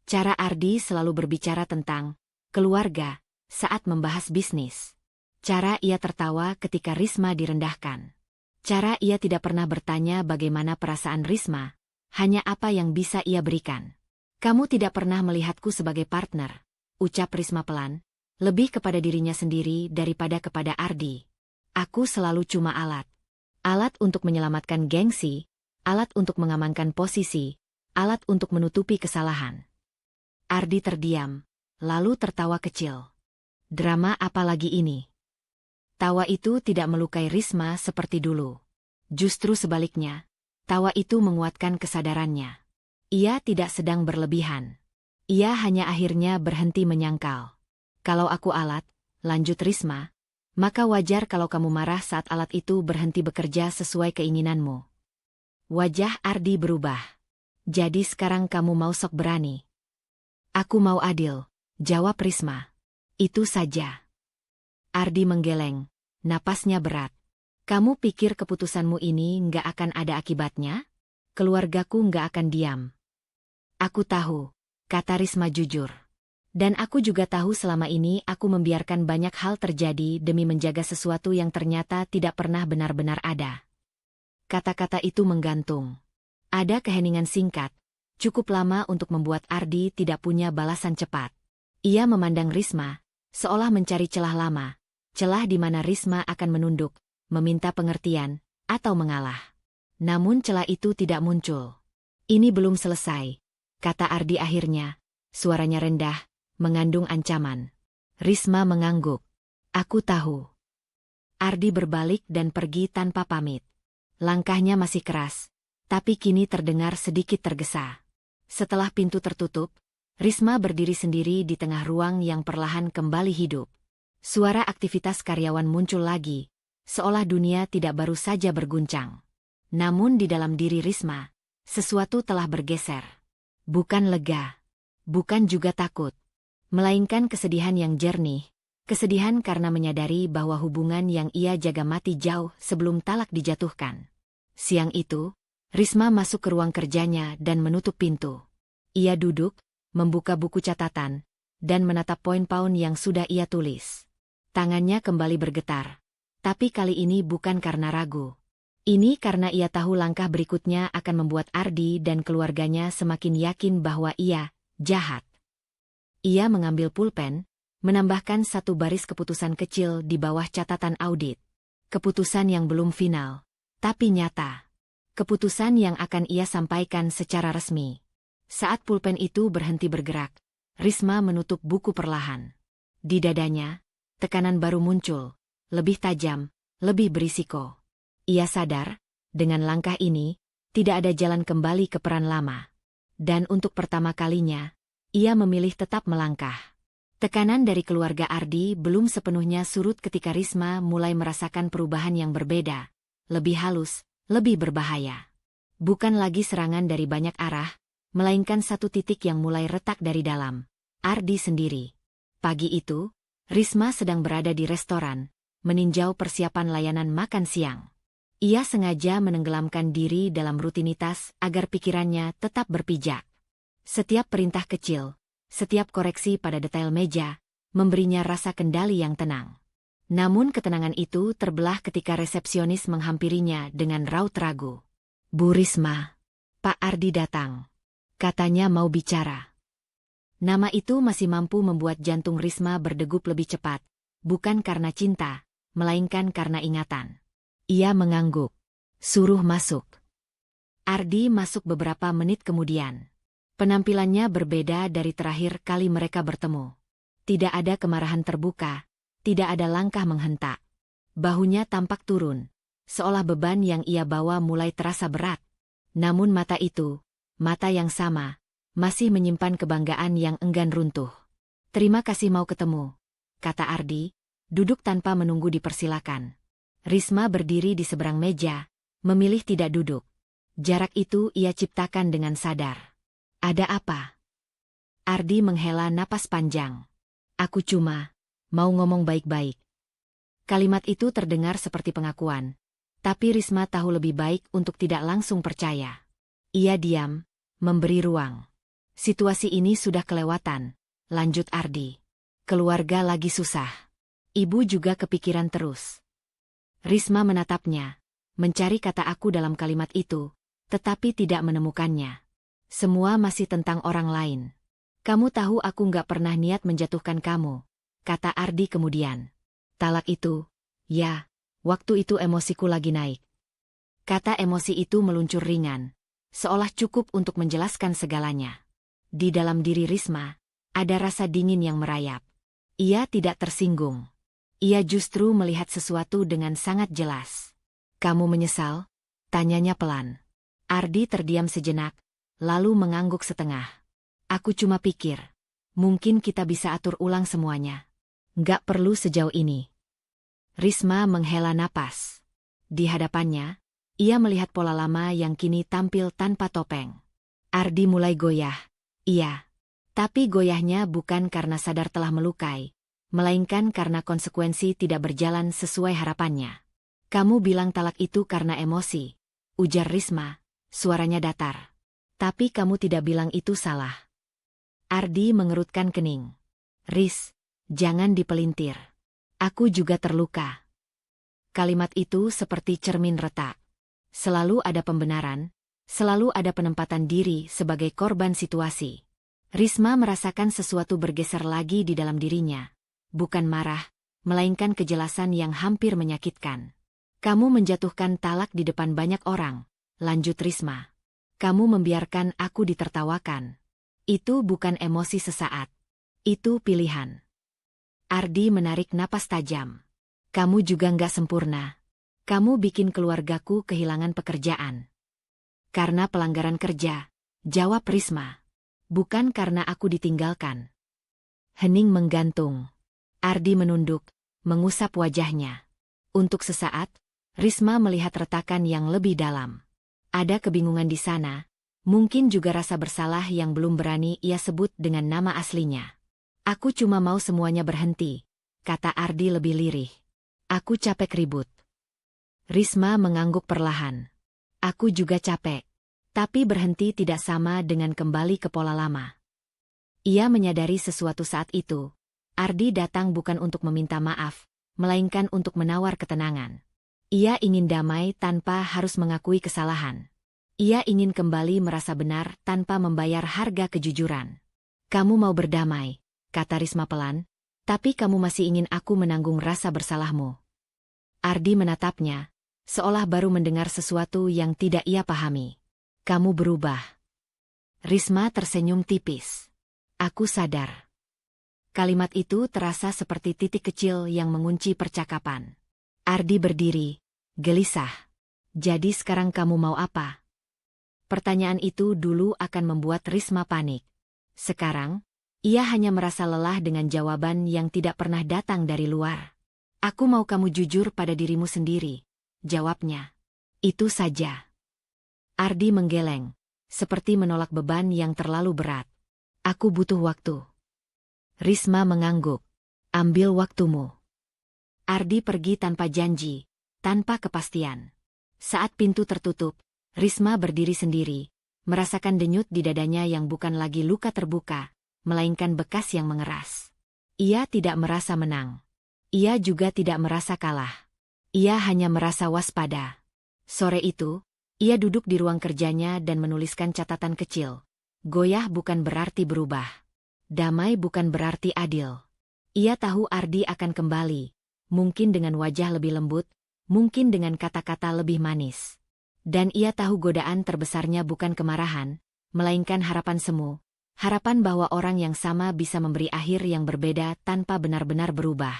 Cara Ardi selalu berbicara tentang keluarga saat membahas bisnis. Cara ia tertawa ketika Risma direndahkan. Cara ia tidak pernah bertanya bagaimana perasaan Risma, hanya apa yang bisa ia berikan. Kamu tidak pernah melihatku sebagai partner, ucap Risma pelan, lebih kepada dirinya sendiri daripada kepada Ardi. Aku selalu cuma alat. Alat untuk menyelamatkan gengsi, alat untuk mengamankan posisi, alat untuk menutupi kesalahan. Ardi terdiam, lalu tertawa kecil. Drama apa lagi ini? Tawa itu tidak melukai Risma seperti dulu. Justru sebaliknya, tawa itu menguatkan kesadarannya. Ia tidak sedang berlebihan. Ia hanya akhirnya berhenti menyangkal. Kalau aku alat, lanjut Risma, maka wajar kalau kamu marah saat alat itu berhenti bekerja sesuai keinginanmu. Wajah Ardi berubah. Jadi sekarang kamu mau sok berani? Aku mau adil, jawab Risma. Itu saja. Ardi menggeleng, napasnya berat. Kamu pikir keputusanmu ini nggak akan ada akibatnya? Keluargaku nggak akan diam. Aku tahu, kata Risma jujur. Dan aku juga tahu selama ini aku membiarkan banyak hal terjadi demi menjaga sesuatu yang ternyata tidak pernah benar-benar ada. Kata-kata itu menggantung. Ada keheningan singkat, cukup lama untuk membuat Ardi tidak punya balasan cepat. Ia memandang Risma, seolah mencari celah lama, celah di mana Risma akan menunduk, meminta pengertian, atau mengalah. Namun celah itu tidak muncul. Ini belum selesai, kata Ardi akhirnya, suaranya rendah, mengandung ancaman. Risma mengangguk. Aku tahu. Ardi berbalik dan pergi tanpa pamit. Langkahnya masih keras, tapi kini terdengar sedikit tergesa. Setelah pintu tertutup, Risma berdiri sendiri di tengah ruang yang perlahan kembali hidup. Suara aktivitas karyawan muncul lagi, seolah dunia tidak baru saja berguncang. Namun di dalam diri Risma, sesuatu telah bergeser. Bukan lega, bukan juga takut, melainkan kesedihan yang jernih, kesedihan karena menyadari bahwa hubungan yang ia jaga mati jauh sebelum talak dijatuhkan. Siang itu, Risma masuk ke ruang kerjanya dan menutup pintu. Ia duduk, membuka buku catatan, dan menatap poin-poin yang sudah ia tulis. Tangannya kembali bergetar, tapi kali ini bukan karena ragu. Ini karena ia tahu langkah berikutnya akan membuat Ardi dan keluarganya semakin yakin bahwa ia jahat. Ia mengambil pulpen, menambahkan satu baris keputusan kecil di bawah catatan audit. Keputusan yang belum final, tapi nyata. Keputusan yang akan ia sampaikan secara resmi. Saat pulpen itu berhenti bergerak, Risma menutup buku perlahan. Di dadanya, tekanan baru muncul, lebih tajam, lebih berisiko. Ia sadar, dengan langkah ini, tidak ada jalan kembali ke peran lama. Dan untuk pertama kalinya, ia memilih tetap melangkah. Tekanan dari keluarga Ardi belum sepenuhnya surut ketika Risma mulai merasakan perubahan yang berbeda, lebih halus, lebih berbahaya. Bukan lagi serangan dari banyak arah, melainkan satu titik yang mulai retak dari dalam, Ardi sendiri. Pagi itu, Risma sedang berada di restoran, meninjau persiapan layanan makan siang. Ia sengaja menenggelamkan diri dalam rutinitas agar pikirannya tetap berpijak. Setiap perintah kecil, setiap koreksi pada detail meja, memberinya rasa kendali yang tenang. Namun ketenangan itu terbelah ketika resepsionis menghampirinya dengan raut ragu. Bu Risma, Pak Ardi datang. Katanya mau bicara. Nama itu masih mampu membuat jantung Risma berdegup lebih cepat, bukan karena cinta, melainkan karena ingatan. Ia mengangguk. Suruh masuk. Ardi masuk beberapa menit kemudian. Penampilannya berbeda dari terakhir kali mereka bertemu. Tidak ada kemarahan terbuka, tidak ada langkah menghentak. Bahunya tampak turun, seolah beban yang ia bawa mulai terasa berat. Namun mata itu, mata yang sama, masih menyimpan kebanggaan yang enggan runtuh. "Terima kasih mau ketemu," kata Ardi, duduk tanpa menunggu dipersilakan. Risma berdiri di seberang meja, memilih tidak duduk. Jarak itu ia ciptakan dengan sadar. "Ada apa?" Ardi menghela napas panjang. "Aku cuma mau ngomong baik-baik." Kalimat itu terdengar seperti pengakuan, tapi Risma tahu lebih baik untuk tidak langsung percaya. Ia diam, memberi ruang. "Situasi ini sudah kelewatan," lanjut Ardi. "Keluarga lagi susah. Ibu juga kepikiran terus." Risma menatapnya, mencari kata aku dalam kalimat itu, tetapi tidak menemukannya. "Semua masih tentang orang lain. Kamu tahu aku nggak pernah niat menjatuhkan kamu," kata Ardi kemudian. "Talak itu, ya, waktu itu emosiku lagi naik." Kata emosi itu meluncur ringan, seolah cukup untuk menjelaskan segalanya. Di dalam diri Risma, ada rasa dingin yang merayap. Ia tidak tersinggung. Ia justru melihat sesuatu dengan sangat jelas. "Kamu menyesal?" tanyanya pelan. Ardi terdiam sejenak, lalu mengangguk setengah. "Aku cuma pikir, mungkin kita bisa atur ulang semuanya. Nggak perlu sejauh ini." Risma menghela napas. Di hadapannya, ia melihat pola lama yang kini tampil tanpa topeng. Ardi mulai goyah. Iya. Tapi goyahnya bukan karena sadar telah melukai, melainkan karena konsekuensi tidak berjalan sesuai harapannya. "Kamu bilang talak itu karena emosi," ujar Risma, suaranya datar. "Tapi kamu tidak bilang itu salah." Ardi mengerutkan kening. "Ris, jangan dipelintir. Aku juga terluka." Kalimat itu seperti cermin retak. Selalu ada pembenaran, selalu ada penempatan diri sebagai korban situasi. Risma merasakan sesuatu bergeser lagi di dalam dirinya. Bukan marah, melainkan kejelasan yang hampir menyakitkan. "Kamu menjatuhkan talak di depan banyak orang," lanjut Risma. "Kamu membiarkan aku ditertawakan. Itu bukan emosi sesaat. Itu pilihan." Ardi menarik napas tajam. "Kamu juga nggak sempurna. Kamu bikin keluargaku kehilangan pekerjaan." "Karena pelanggaran kerja," jawab Risma. "Bukan karena aku ditinggalkan." Hening menggantung. Ardi menunduk, mengusap wajahnya. Untuk sesaat, Risma melihat retakan yang lebih dalam. Ada kebingungan di sana, mungkin juga rasa bersalah yang belum berani ia sebut dengan nama aslinya. "Aku cuma mau semuanya berhenti," kata Ardi lebih lirih. "Aku capek ribut." Risma mengangguk perlahan. "Aku juga capek. Tapi berhenti tidak sama dengan kembali ke pola lama." Ia menyadari sesuatu saat itu. Ardi datang bukan untuk meminta maaf, melainkan untuk menawar ketenangan. Ia ingin damai tanpa harus mengakui kesalahan. Ia ingin kembali merasa benar tanpa membayar harga kejujuran. "Kamu mau berdamai," kata Risma pelan, "tapi kamu masih ingin aku menanggung rasa bersalahmu." Ardi menatapnya, seolah baru mendengar sesuatu yang tidak ia pahami. "Kamu berubah." Risma tersenyum tipis. "Aku sadar." Kalimat itu terasa seperti titik kecil yang mengunci percakapan. Ardi berdiri, gelisah. "Jadi sekarang kamu mau apa?" Pertanyaan itu dulu akan membuat Risma panik. Sekarang, ia hanya merasa lelah dengan jawaban yang tidak pernah datang dari luar. "Aku mau kamu jujur pada dirimu sendiri," jawabnya. "Itu saja." Ardi menggeleng, seperti menolak beban yang terlalu berat. "Aku butuh waktu." Risma mengangguk. "Ambil waktumu." Ardi pergi tanpa janji, tanpa kepastian. Saat pintu tertutup, Risma berdiri sendiri, merasakan denyut di dadanya yang bukan lagi luka terbuka, melainkan bekas yang mengeras. Ia tidak merasa menang. Ia juga tidak merasa kalah. Ia hanya merasa waspada. Sore itu, ia duduk di ruang kerjanya dan menuliskan catatan kecil. Goyah bukan berarti berubah. Damai bukan berarti adil. Ia tahu Ardi akan kembali, mungkin dengan wajah lebih lembut, mungkin dengan kata-kata lebih manis. Dan ia tahu godaan terbesarnya bukan kemarahan, melainkan harapan semu. Harapan bahwa orang yang sama bisa memberi akhir yang berbeda tanpa benar-benar berubah.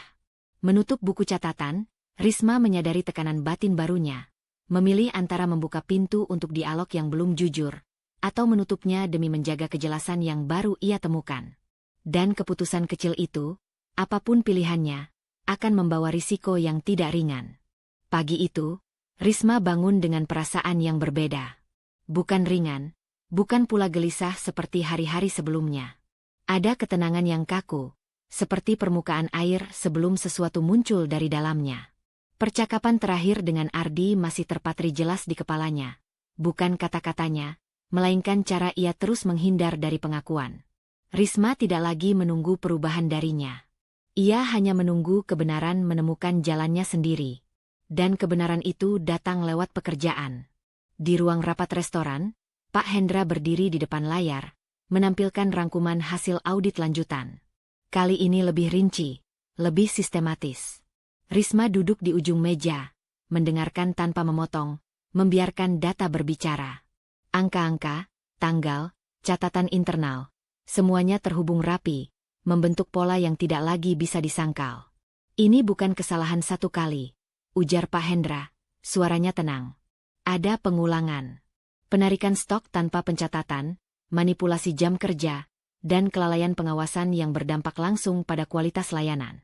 Menutup buku catatan, Risma menyadari tekanan batin barunya. Memilih antara membuka pintu untuk dialog yang belum jujur, atau menutupnya demi menjaga kejelasan yang baru ia temukan. Dan keputusan kecil itu, apapun pilihannya, akan membawa risiko yang tidak ringan. Pagi itu, Risma bangun dengan perasaan yang berbeda. Bukan ringan, bukan pula gelisah seperti hari-hari sebelumnya. Ada ketenangan yang kaku, seperti permukaan air sebelum sesuatu muncul dari dalamnya. Percakapan terakhir dengan Ardi masih terpatri jelas di kepalanya. Bukan kata-katanya, melainkan cara ia terus menghindar dari pengakuan. Risma tidak lagi menunggu perubahan darinya. Ia hanya menunggu kebenaran menemukan jalannya sendiri. Dan kebenaran itu datang lewat pekerjaan. Di ruang rapat restoran, Pak Hendra berdiri di depan layar, menampilkan rangkuman hasil audit lanjutan. Kali ini lebih rinci, lebih sistematis. Risma duduk di ujung meja, mendengarkan tanpa memotong, membiarkan data berbicara. Angka-angka, tanggal, catatan internal, semuanya terhubung rapi, membentuk pola yang tidak lagi bisa disangkal. Ini bukan kesalahan satu kali, ujar Pak Hendra, suaranya tenang. Ada pengulangan. Penarikan stok tanpa pencatatan, manipulasi jam kerja, dan kelalaian pengawasan yang berdampak langsung pada kualitas layanan.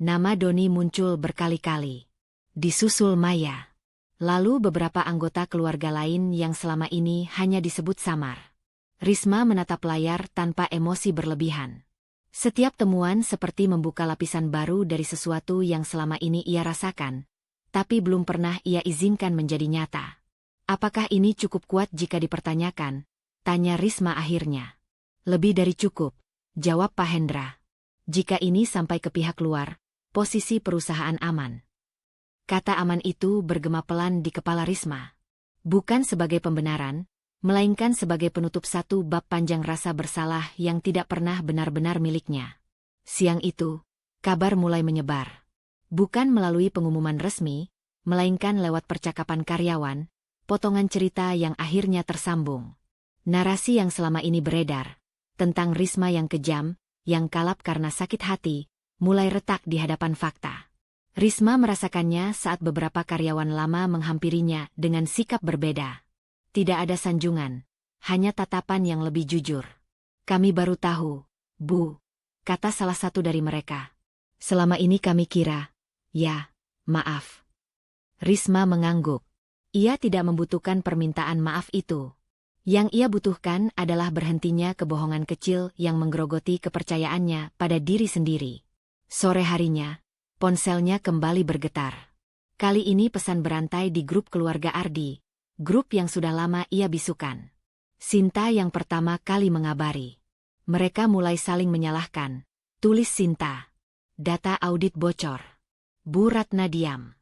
Nama Doni muncul berkali-kali. Disusul Maya. Lalu beberapa anggota keluarga lain yang selama ini hanya disebut samar. Risma menatap layar tanpa emosi berlebihan. Setiap temuan seperti membuka lapisan baru dari sesuatu yang selama ini ia rasakan, tapi belum pernah ia izinkan menjadi nyata. Apakah ini cukup kuat jika dipertanyakan? Tanya Risma akhirnya. Lebih dari cukup, jawab Pak Hendra. Jika ini sampai ke pihak luar, posisi perusahaan aman. Kata aman itu bergema pelan di kepala Risma. Bukan sebagai pembenaran, melainkan sebagai penutup satu bab panjang rasa bersalah yang tidak pernah benar-benar miliknya. Siang itu, kabar mulai menyebar. Bukan melalui pengumuman resmi, melainkan lewat percakapan karyawan, potongan cerita yang akhirnya tersambung. Narasi yang selama ini beredar, tentang Risma yang kejam, yang kalap karena sakit hati, mulai retak di hadapan fakta. Risma merasakannya saat beberapa karyawan lama menghampirinya dengan sikap berbeda. Tidak ada sanjungan, hanya tatapan yang lebih jujur. Kami baru tahu, Bu, kata salah satu dari mereka. Selama ini kami kira, ya, maaf. Risma mengangguk. Ia tidak membutuhkan permintaan maaf itu. Yang ia butuhkan adalah berhentinya kebohongan kecil yang menggerogoti kepercayaannya pada diri sendiri. Sore harinya, ponselnya kembali bergetar. Kali ini pesan berantai di grup keluarga Ardi. Grup yang sudah lama ia bisukan. Sinta yang pertama kali mengabari. Mereka mulai saling menyalahkan. Tulis Sinta. Data audit bocor. Bu Ratna diam.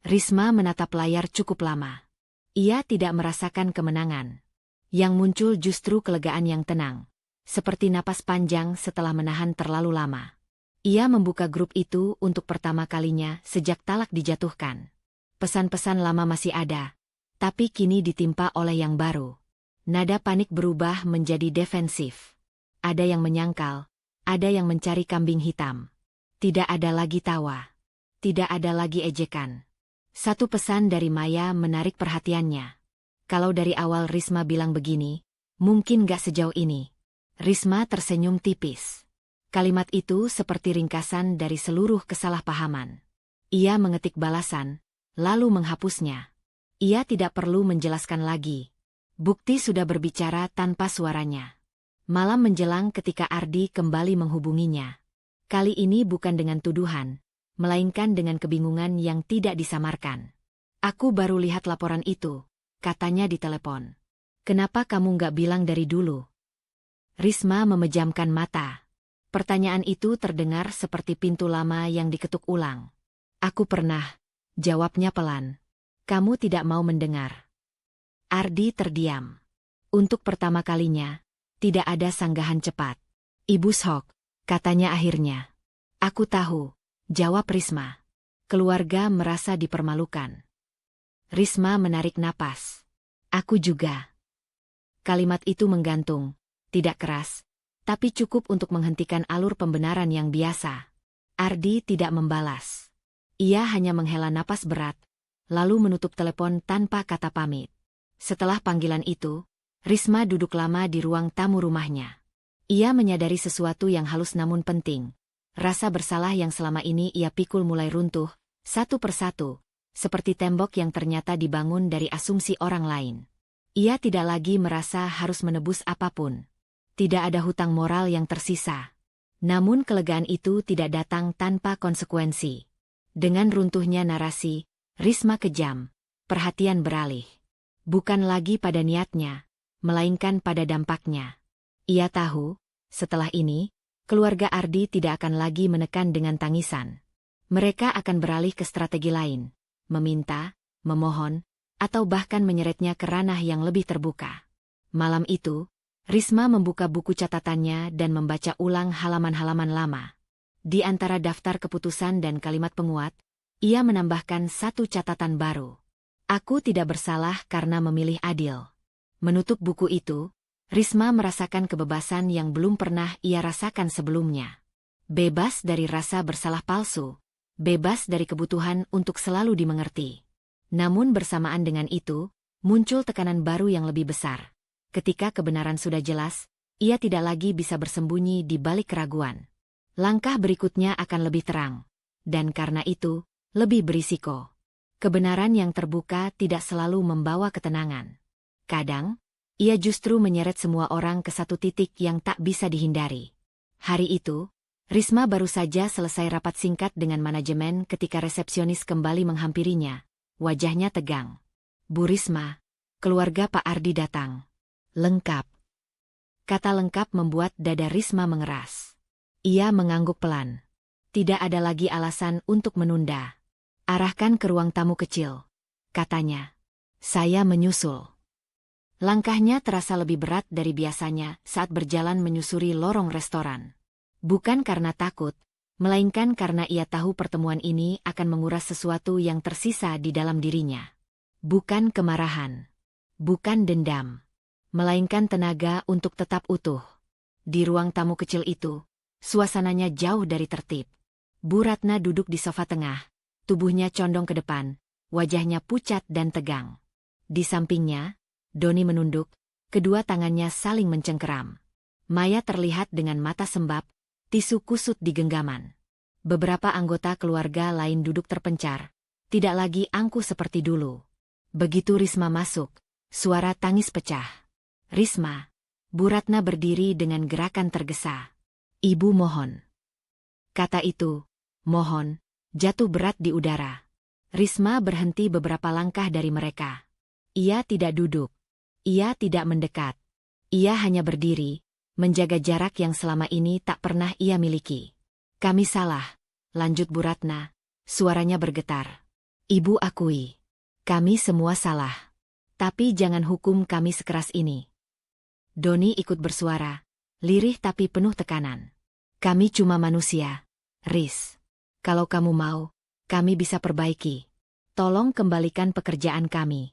Risma menatap layar cukup lama. Ia tidak merasakan kemenangan. Yang muncul justru kelegaan yang tenang. Seperti napas panjang setelah menahan terlalu lama. Ia membuka grup itu untuk pertama kalinya sejak talak dijatuhkan. Pesan-pesan lama masih ada. Tapi kini ditimpa oleh yang baru. Nada panik berubah menjadi defensif. Ada yang menyangkal, ada yang mencari kambing hitam. Tidak ada lagi tawa. Tidak ada lagi ejekan. Satu pesan dari Maya menarik perhatiannya. Kalau dari awal Risma bilang begini, mungkin gak sejauh ini. Risma tersenyum tipis. Kalimat itu seperti ringkasan dari seluruh kesalahpahaman. Ia mengetik balasan, lalu menghapusnya. Ia tidak perlu menjelaskan lagi. Bukti sudah berbicara tanpa suaranya. Malam menjelang ketika Ardi kembali menghubunginya. Kali ini bukan dengan tuduhan, melainkan dengan kebingungan yang tidak disamarkan. Aku baru lihat laporan itu, katanya di telepon. Kenapa kamu nggak bilang dari dulu? Risma memejamkan mata. Pertanyaan itu terdengar seperti pintu lama yang diketuk ulang. Aku pernah, jawabnya pelan. Kamu tidak mau mendengar. Ardi terdiam. Untuk pertama kalinya, tidak ada sanggahan cepat. Ibu Sok, katanya akhirnya. Aku tahu, jawab Risma. Keluarga merasa dipermalukan. Risma menarik napas. Aku juga. Kalimat itu menggantung, tidak keras, tapi cukup untuk menghentikan alur pembenaran yang biasa. Ardi tidak membalas. Ia hanya menghela napas berat, lalu menutup telepon tanpa kata pamit. Setelah panggilan itu, Risma duduk lama di ruang tamu rumahnya. Ia menyadari sesuatu yang halus namun penting. Rasa bersalah yang selama ini ia pikul mulai runtuh, satu persatu, seperti tembok yang ternyata dibangun dari asumsi orang lain. Ia tidak lagi merasa harus menebus apapun. Tidak ada hutang moral yang tersisa. Namun kelegaan itu tidak datang tanpa konsekuensi. Dengan runtuhnya narasi, Risma kejam. Perhatian beralih. Bukan lagi pada niatnya, melainkan pada dampaknya. Ia tahu, setelah ini, keluarga Ardi tidak akan lagi menekan dengan tangisan. Mereka akan beralih ke strategi lain, meminta, memohon, atau bahkan menyeretnya ke ranah yang lebih terbuka. Malam itu, Risma membuka buku catatannya dan membaca ulang halaman-halaman lama. Di antara daftar keputusan dan kalimat penguat, ia menambahkan satu catatan baru. Aku tidak bersalah karena memilih adil. Menutup buku itu, Risma merasakan kebebasan yang belum pernah ia rasakan sebelumnya. Bebas dari rasa bersalah palsu, bebas dari kebutuhan untuk selalu dimengerti. Namun bersamaan dengan itu, muncul tekanan baru yang lebih besar. Ketika kebenaran sudah jelas, ia tidak lagi bisa bersembunyi di balik keraguan. Langkah berikutnya akan lebih terang. Dan karena itu, lebih berisiko. Kebenaran yang terbuka tidak selalu membawa ketenangan. Kadang, ia justru menyeret semua orang ke satu titik yang tak bisa dihindari. Hari itu, Risma baru saja selesai rapat singkat dengan manajemen ketika resepsionis kembali menghampirinya. Wajahnya tegang. Bu Risma, keluarga Pak Ardi datang. Lengkap. Kata lengkap membuat dada Risma mengeras. Ia mengangguk pelan. Tidak ada lagi alasan untuk menunda. Arahkan ke ruang tamu kecil, katanya. Saya menyusul. Langkahnya terasa lebih berat dari biasanya saat berjalan menyusuri lorong restoran. Bukan karena takut, melainkan karena ia tahu pertemuan ini akan menguras sesuatu yang tersisa di dalam dirinya. Bukan kemarahan, bukan dendam, melainkan tenaga untuk tetap utuh. Di ruang tamu kecil itu, suasananya jauh dari tertib. Bu Ratna duduk di sofa tengah. Tubuhnya condong ke depan, wajahnya pucat dan tegang. Di sampingnya, Doni menunduk, kedua tangannya saling mencengkeram. Maya terlihat dengan mata sembab, tisu kusut di genggaman. Beberapa anggota keluarga lain duduk terpencar, tidak lagi angkuh seperti dulu. Begitu Risma masuk, suara tangis pecah. Risma, Bu Ratna berdiri dengan gerakan tergesa. Ibu mohon. Kata itu, mohon, jatuh berat di udara. Risma berhenti beberapa langkah dari mereka. Ia tidak duduk. Ia tidak mendekat. Ia hanya berdiri, menjaga jarak yang selama ini tak pernah ia miliki. Kami salah, lanjut Bu Ratna, suaranya bergetar. Ibu akui. Kami semua salah. Tapi jangan hukum kami sekeras ini. Doni ikut bersuara, lirih tapi penuh tekanan. Kami cuma manusia, Riz. Kalau kamu mau, kami bisa perbaiki. Tolong kembalikan pekerjaan kami.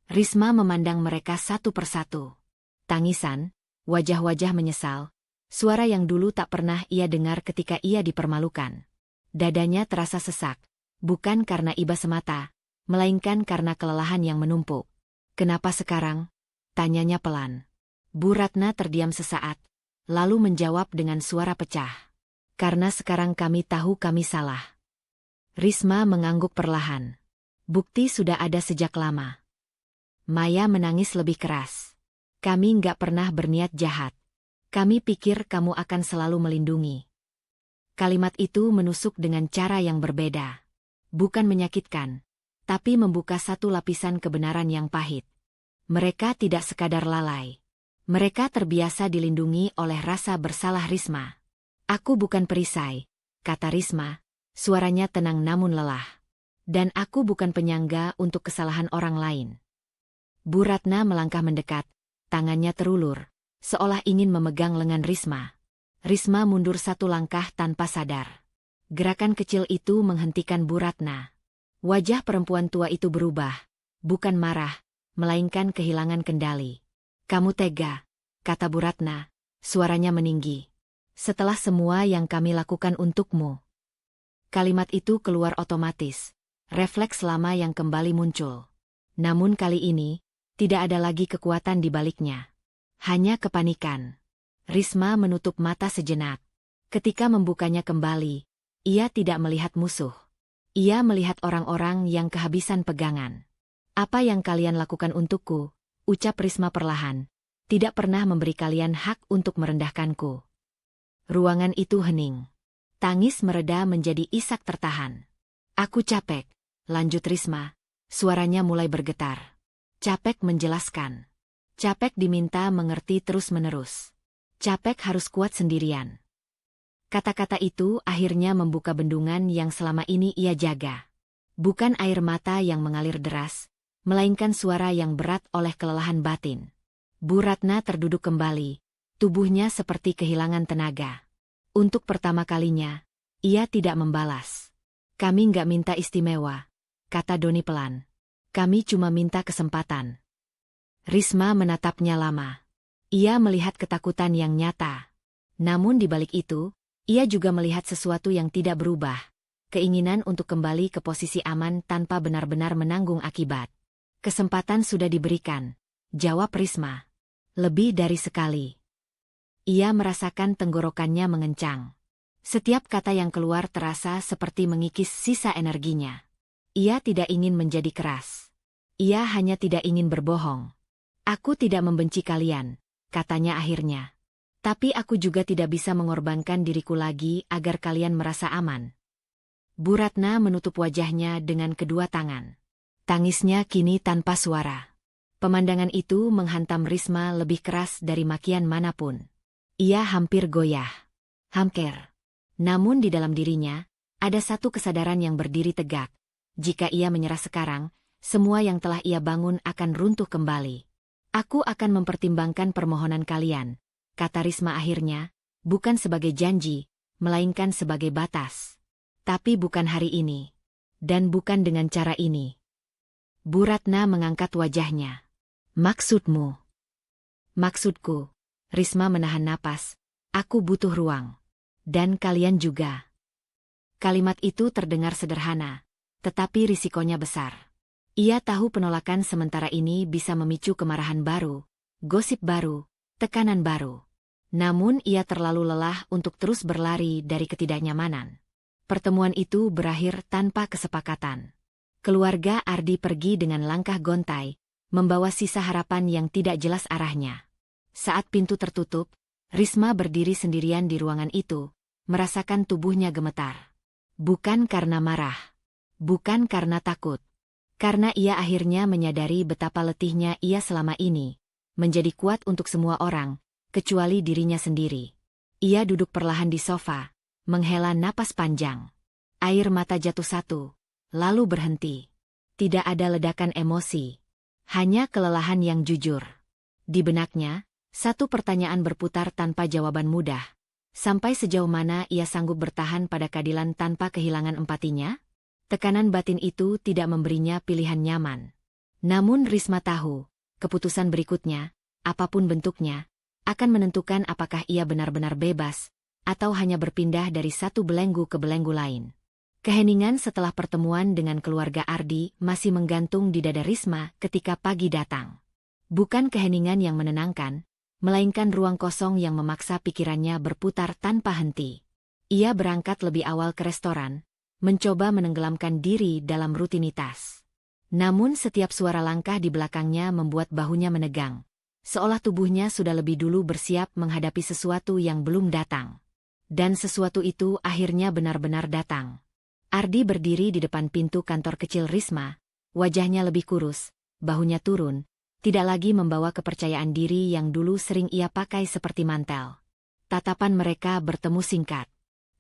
Risma memandang mereka satu persatu. Tangisan, wajah-wajah menyesal, suara yang dulu tak pernah ia dengar ketika ia dipermalukan. Dadanya terasa sesak, bukan karena iba semata, melainkan karena kelelahan yang menumpuk. Kenapa sekarang? Tanyanya pelan. Bu Ratna terdiam sesaat, lalu menjawab dengan suara pecah. Karena sekarang kami tahu kami salah. Risma mengangguk perlahan. Bukti sudah ada sejak lama. Maya menangis lebih keras. Kami nggak pernah berniat jahat. Kami pikir kamu akan selalu melindungi. Kalimat itu menusuk dengan cara yang berbeda. Bukan menyakitkan, tapi membuka satu lapisan kebenaran yang pahit. Mereka tidak sekadar lalai. Mereka terbiasa dilindungi oleh rasa bersalah Risma. Aku bukan perisai, kata Risma, suaranya tenang namun lelah. Dan aku bukan penyangga untuk kesalahan orang lain. Bu Ratna melangkah mendekat, tangannya terulur, seolah ingin memegang lengan Risma. Risma mundur satu langkah tanpa sadar. Gerakan kecil itu menghentikan Bu Ratna. Wajah perempuan tua itu berubah, bukan marah, melainkan kehilangan kendali. "Kamu tega," kata Bu Ratna, suaranya meninggi. "Setelah semua yang kami lakukan untukmu." Kalimat itu keluar otomatis, refleks lama yang kembali muncul. Namun kali ini, tidak ada lagi kekuatan di baliknya. Hanya kepanikan. Risma menutup mata sejenak. Ketika membukanya kembali, ia tidak melihat musuh. Ia melihat orang-orang yang kehabisan pegangan. "Apa yang kalian lakukan untukku?" ucap Risma perlahan. "Tidak pernah memberi kalian hak untuk merendahkanku." Ruangan itu hening. Tangis mereda menjadi isak tertahan. "Aku capek," lanjut Risma. Suaranya mulai bergetar. Capek menjelaskan. Capek diminta mengerti terus-menerus. Capek harus kuat sendirian. Kata-kata itu akhirnya membuka bendungan yang selama ini ia jaga. Bukan air mata yang mengalir deras, melainkan suara yang berat oleh kelelahan batin. Bu Ratna terduduk kembali, tubuhnya seperti kehilangan tenaga. Untuk pertama kalinya, ia tidak membalas. "Kami nggak minta istimewa," kata Doni pelan. "Kami cuma minta kesempatan." Risma menatapnya lama. Ia melihat ketakutan yang nyata. Namun di balik itu, ia juga melihat sesuatu yang tidak berubah. Keinginan untuk kembali ke posisi aman tanpa benar-benar menanggung akibat. "Kesempatan sudah diberikan," jawab Risma. "Lebih dari sekali." Ia merasakan tenggorokannya mengencang. Setiap kata yang keluar terasa seperti mengikis sisa energinya. Ia tidak ingin menjadi keras. Ia hanya tidak ingin berbohong. "Aku tidak membenci kalian," katanya akhirnya. "Tapi aku juga tidak bisa mengorbankan diriku lagi agar kalian merasa aman." Bu Ratna menutup wajahnya dengan kedua tangan. Tangisnya kini tanpa suara. Pemandangan itu menghantam Risma lebih keras dari makian manapun. Ia hampir goyah. Hamker. Namun di dalam dirinya, ada satu kesadaran yang berdiri tegak. Jika ia menyerah sekarang, semua yang telah ia bangun akan runtuh kembali. "Aku akan mempertimbangkan permohonan kalian," kata Risma akhirnya, "bukan sebagai janji, melainkan sebagai batas. Tapi bukan hari ini. Dan bukan dengan cara ini." Bu Ratna mengangkat wajahnya. "Maksudmu?" "Maksudku," Risma menahan napas, "aku butuh ruang. Dan kalian juga." Kalimat itu terdengar sederhana, tetapi risikonya besar. Ia tahu penolakan sementara ini bisa memicu kemarahan baru, gosip baru, tekanan baru. Namun ia terlalu lelah untuk terus berlari dari ketidaknyamanan. Pertemuan itu berakhir tanpa kesepakatan. Keluarga Ardi pergi dengan langkah gontai, membawa sisa harapan yang tidak jelas arahnya. Saat pintu tertutup, Risma berdiri sendirian di ruangan itu, merasakan tubuhnya gemetar. Bukan karena marah. Bukan karena takut. Karena ia akhirnya menyadari betapa letihnya ia selama ini, menjadi kuat untuk semua orang, kecuali dirinya sendiri. Ia duduk perlahan di sofa, menghela napas panjang. Air mata jatuh satu, lalu berhenti. Tidak ada ledakan emosi. Hanya kelelahan yang jujur. Di benaknya, satu pertanyaan berputar tanpa jawaban mudah. Sampai sejauh mana ia sanggup bertahan pada keadilan tanpa kehilangan empatinya? Tekanan batin itu tidak memberinya pilihan nyaman. Namun Risma tahu, keputusan berikutnya, apapun bentuknya, akan menentukan apakah ia benar-benar bebas, atau hanya berpindah dari satu belenggu ke belenggu lain. Keheningan setelah pertemuan dengan keluarga Ardi masih menggantung di dada Risma ketika pagi datang. Bukan keheningan yang menenangkan, melainkan ruang kosong yang memaksa pikirannya berputar tanpa henti. Ia berangkat lebih awal ke restoran, mencoba menenggelamkan diri dalam rutinitas. Namun setiap suara langkah di belakangnya membuat bahunya menegang, seolah tubuhnya sudah lebih dulu bersiap menghadapi sesuatu yang belum datang. Dan sesuatu itu akhirnya benar-benar datang. Ardi berdiri di depan pintu kantor kecil Risma, wajahnya lebih kurus, bahunya turun, tidak lagi membawa kepercayaan diri yang dulu sering ia pakai seperti mantel. Tatapan mereka bertemu singkat.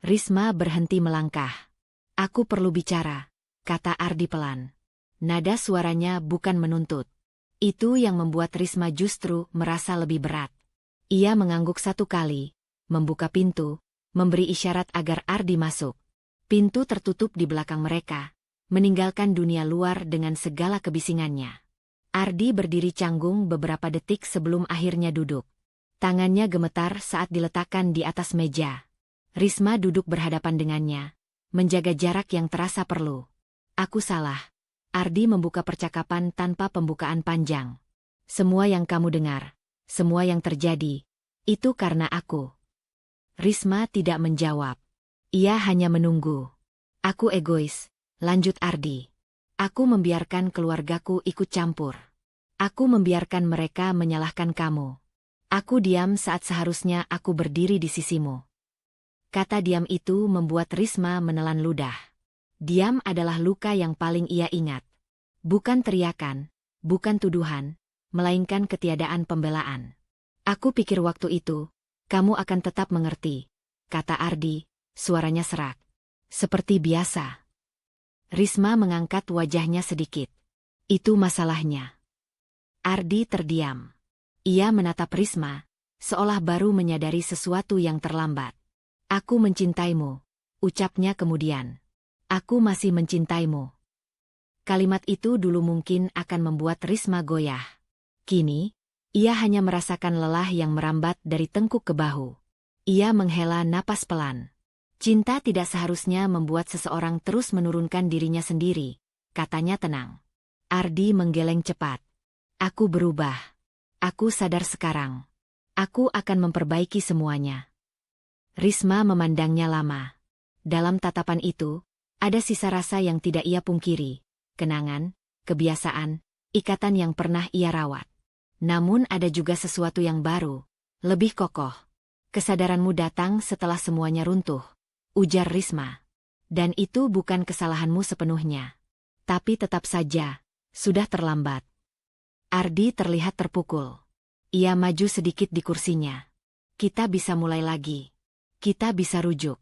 Risma berhenti melangkah. "Aku perlu bicara," kata Ardi pelan. Nada suaranya bukan menuntut. Itu yang membuat Risma justru merasa lebih berat. Ia mengangguk satu kali, membuka pintu, memberi isyarat agar Ardi masuk. Pintu tertutup di belakang mereka, meninggalkan dunia luar dengan segala kebisingannya. Ardi berdiri canggung beberapa detik sebelum akhirnya duduk. Tangannya gemetar saat diletakkan di atas meja. Risma duduk berhadapan dengannya, menjaga jarak yang terasa perlu. Aku salah. Ardi membuka percakapan tanpa pembukaan panjang. Semua yang kamu dengar, semua yang terjadi, itu karena aku. Risma tidak menjawab. Ia hanya menunggu. Aku egois, lanjut Ardi. Aku membiarkan keluargaku ikut campur. Aku membiarkan mereka menyalahkan kamu. Aku diam saat seharusnya aku berdiri di sisimu. Kata diam itu membuat Risma menelan ludah. Diam adalah luka yang paling ia ingat. Bukan teriakan, bukan tuduhan, melainkan ketiadaan pembelaan. Aku pikir waktu itu, kamu akan tetap mengerti, kata Ardi, suaranya serak. Seperti biasa. Risma mengangkat wajahnya sedikit. Itu masalahnya. Ardi terdiam. Ia menatap Risma, seolah baru menyadari sesuatu yang terlambat. Aku mencintaimu, ucapnya kemudian. Aku masih mencintaimu. Kalimat itu dulu mungkin akan membuat Risma goyah. Kini, ia hanya merasakan lelah yang merambat dari tengkuk ke bahu. Ia menghela napas pelan. Cinta tidak seharusnya membuat seseorang terus menurunkan dirinya sendiri, katanya tenang. Ardi menggeleng cepat. Aku berubah. Aku sadar sekarang. Aku akan memperbaiki semuanya. Risma memandangnya lama. Dalam tatapan itu, ada sisa rasa yang tidak ia pungkiri. Kenangan, kebiasaan, ikatan yang pernah ia rawat. Namun ada juga sesuatu yang baru, lebih kokoh. Kesadaranmu datang setelah semuanya runtuh, ujar Risma. Dan itu bukan kesalahanmu sepenuhnya. Tapi tetap saja, sudah terlambat. Ardi terlihat terpukul. Ia maju sedikit di kursinya. Kita bisa mulai lagi. Kita bisa rujuk.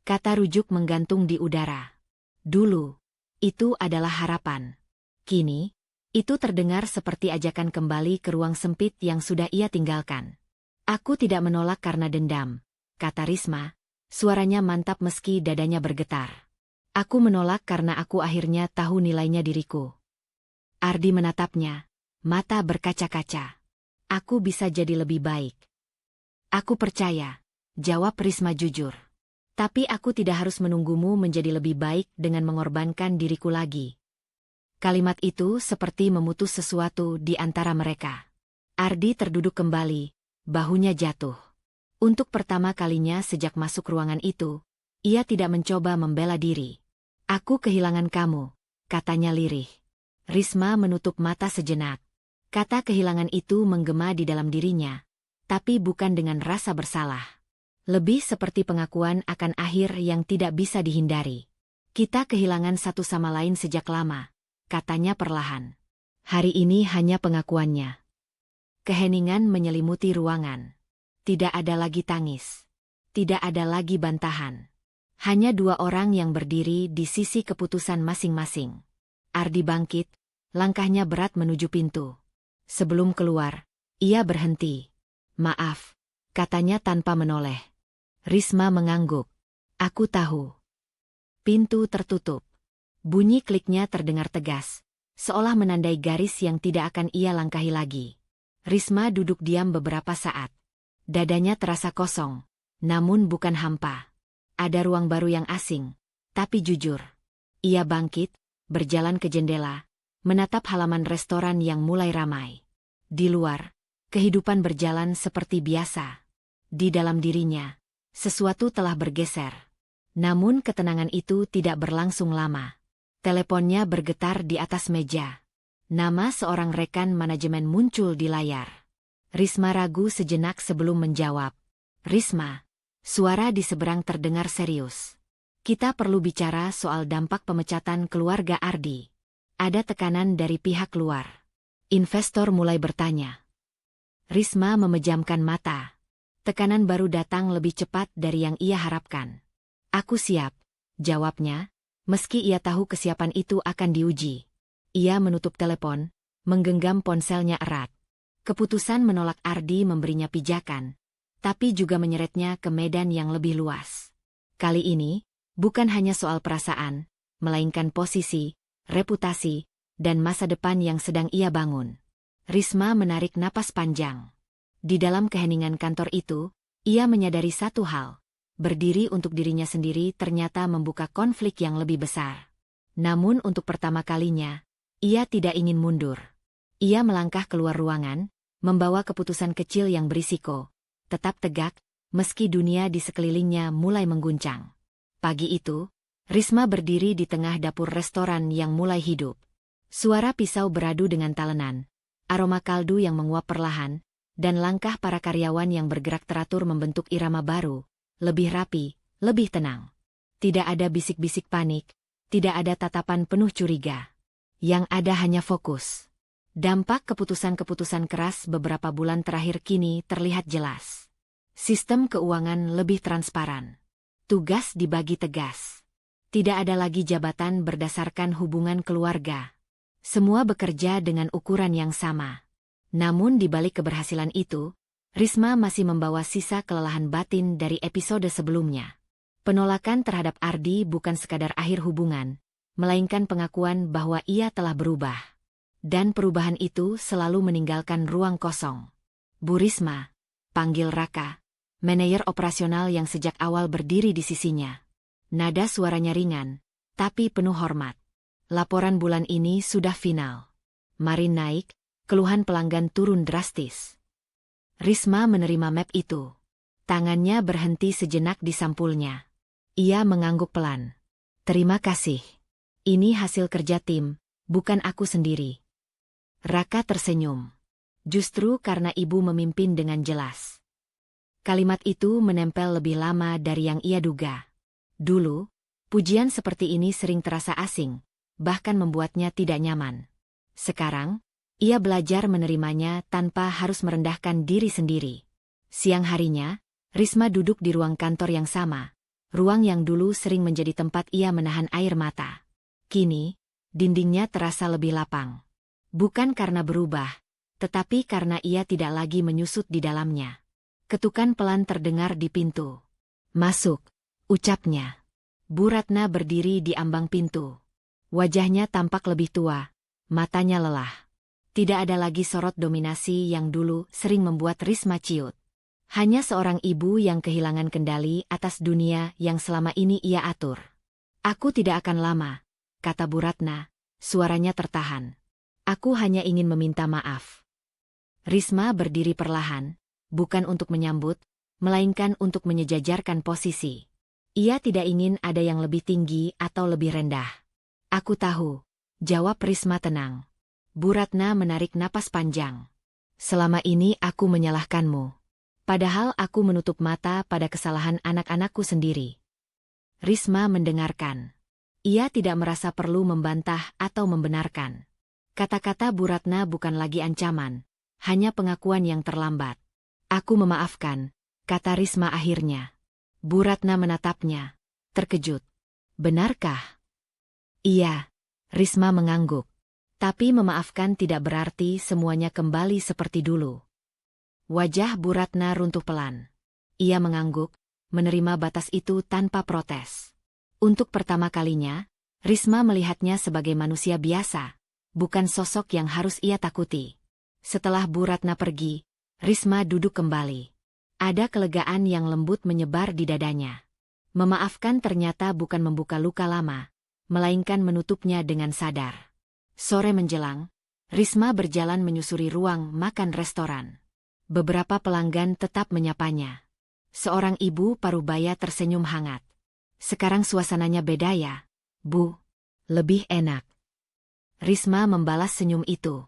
Kata rujuk menggantung di udara. Dulu, itu adalah harapan. Kini, itu terdengar seperti ajakan kembali ke ruang sempit yang sudah ia tinggalkan. Aku tidak menolak karena dendam, kata Risma, suaranya mantap meski dadanya bergetar. Aku menolak karena aku akhirnya tahu nilainya diriku. Ardi menatapnya, mata berkaca-kaca. Aku bisa jadi lebih baik. Aku percaya, jawab Risma jujur. Tapi aku tidak harus menunggumu menjadi lebih baik dengan mengorbankan diriku lagi. Kalimat itu seperti memutus sesuatu di antara mereka. Ardi terduduk kembali, bahunya jatuh. Untuk pertama kalinya sejak masuk ruangan itu, ia tidak mencoba membela diri. Aku kehilangan kamu, katanya lirih. Risma menutup mata sejenak. Kata kehilangan itu menggema di dalam dirinya, tapi bukan dengan rasa bersalah. Lebih seperti pengakuan akan akhir yang tidak bisa dihindari. Kita kehilangan satu sama lain sejak lama, katanya perlahan. Hari ini hanya pengakuannya. Keheningan menyelimuti ruangan. Tidak ada lagi tangis. Tidak ada lagi bantahan. Hanya dua orang yang berdiri di sisi keputusan masing-masing. Ardi bangkit, langkahnya berat menuju pintu. Sebelum keluar, ia berhenti. Maaf, katanya tanpa menoleh. Risma mengangguk. Aku tahu. Pintu tertutup. Bunyi kliknya terdengar tegas, seolah menandai garis yang tidak akan ia langkahi lagi. Risma duduk diam beberapa saat. Dadanya terasa kosong, namun bukan hampa. Ada ruang baru yang asing, tapi jujur. Ia bangkit, berjalan ke jendela, menatap halaman restoran yang mulai ramai. Di luar, kehidupan berjalan seperti biasa. Di dalam dirinya, sesuatu telah bergeser. Namun ketenangan itu tidak berlangsung lama. Teleponnya bergetar di atas meja. Nama seorang rekan manajemen muncul di layar. Risma ragu sejenak sebelum menjawab. Risma, suara di seberang terdengar serius. Kita perlu bicara soal dampak pemecatan keluarga Ardi. Ada tekanan dari pihak luar. Investor mulai bertanya. Risma memejamkan mata. Tekanan baru datang lebih cepat dari yang ia harapkan. Aku siap, jawabnya, meski ia tahu kesiapan itu akan diuji. Ia menutup telepon, menggenggam ponselnya erat. Keputusan menolak Ardi memberinya pijakan, tapi juga menyeretnya ke medan yang lebih luas. Kali ini, bukan hanya soal perasaan, melainkan posisi, reputasi, dan masa depan yang sedang ia bangun. Risma menarik napas panjang. Di dalam keheningan kantor itu, ia menyadari satu hal. Berdiri untuk dirinya sendiri ternyata membuka konflik yang lebih besar. Namun untuk pertama kalinya, ia tidak ingin mundur. Ia melangkah keluar ruangan, membawa keputusan kecil yang berisiko. Tetap tegak, meski dunia di sekelilingnya mulai mengguncang. Pagi itu, Risma berdiri di tengah dapur restoran yang mulai hidup. Suara pisau beradu dengan talenan, aroma kaldu yang menguap perlahan, dan langkah para karyawan yang bergerak teratur membentuk irama baru. Lebih rapi, lebih tenang. Tidak ada bisik-bisik panik, tidak ada tatapan penuh curiga. Yang ada hanya fokus. Dampak keputusan-keputusan keras beberapa bulan terakhir kini terlihat jelas. Sistem keuangan lebih transparan. Tugas dibagi tegas. Tidak ada lagi jabatan berdasarkan hubungan keluarga. Semua bekerja dengan ukuran yang sama. Namun di balik keberhasilan itu, Risma masih membawa sisa kelelahan batin dari episode sebelumnya. Penolakan terhadap Ardi bukan sekadar akhir hubungan, melainkan pengakuan bahwa ia telah berubah. Dan perubahan itu selalu meninggalkan ruang kosong. Bu Risma, panggil Raka, manajer operasional yang sejak awal berdiri di sisinya. Nada suaranya ringan, tapi penuh hormat. Laporan bulan ini sudah final. Marin naik, keluhan pelanggan turun drastis. Risma menerima map itu. Tangannya berhenti sejenak di sampulnya. Ia mengangguk pelan. Terima kasih. Ini hasil kerja tim, bukan aku sendiri. Raka tersenyum. Justru karena ibu memimpin dengan jelas. Kalimat itu menempel lebih lama dari yang ia duga. Dulu, pujian seperti ini sering terasa asing, bahkan membuatnya tidak nyaman. Sekarang, ia belajar menerimanya tanpa harus merendahkan diri sendiri. Siang harinya, Risma duduk di ruang kantor yang sama, ruang yang dulu sering menjadi tempat ia menahan air mata. Kini, dindingnya terasa lebih lapang. Bukan karena berubah, tetapi karena ia tidak lagi menyusut di dalamnya. Ketukan pelan terdengar di pintu. Masuk, ucapnya. Bu Ratna berdiri di ambang pintu. Wajahnya tampak lebih tua, matanya lelah. Tidak ada lagi sorot dominasi yang dulu sering membuat Risma ciut. Hanya seorang ibu yang kehilangan kendali atas dunia yang selama ini ia atur. Aku tidak akan lama, kata Bu Ratna, suaranya tertahan. Aku hanya ingin meminta maaf. Risma berdiri perlahan, bukan untuk menyambut, melainkan untuk menyejajarkan posisi. Ia tidak ingin ada yang lebih tinggi atau lebih rendah. Aku tahu, jawab Risma tenang. Bu Ratna menarik napas panjang. Selama ini aku menyalahkanmu. Padahal aku menutup mata pada kesalahan anak-anakku sendiri. Risma mendengarkan. Ia tidak merasa perlu membantah atau membenarkan. Kata-kata Bu Ratna bukan lagi ancaman, hanya pengakuan yang terlambat. Aku memaafkan, kata Risma akhirnya. Bu Ratna menatapnya, terkejut. Benarkah? Iya, Risma mengangguk. Tapi memaafkan tidak berarti semuanya kembali seperti dulu. Wajah Bu Ratna runtuh pelan. Ia mengangguk, menerima batas itu tanpa protes. Untuk pertama kalinya, Risma melihatnya sebagai manusia biasa, bukan sosok yang harus ia takuti. Setelah Bu Ratna pergi, Risma duduk kembali. Ada kelegaan yang lembut menyebar di dadanya. Memaafkan ternyata bukan membuka luka lama, melainkan menutupnya dengan sadar. Sore menjelang, Risma berjalan menyusuri ruang makan restoran. Beberapa pelanggan tetap menyapanya. Seorang ibu parubaya tersenyum hangat. Sekarang suasananya beda ya, Bu. Lebih enak. Risma membalas senyum itu.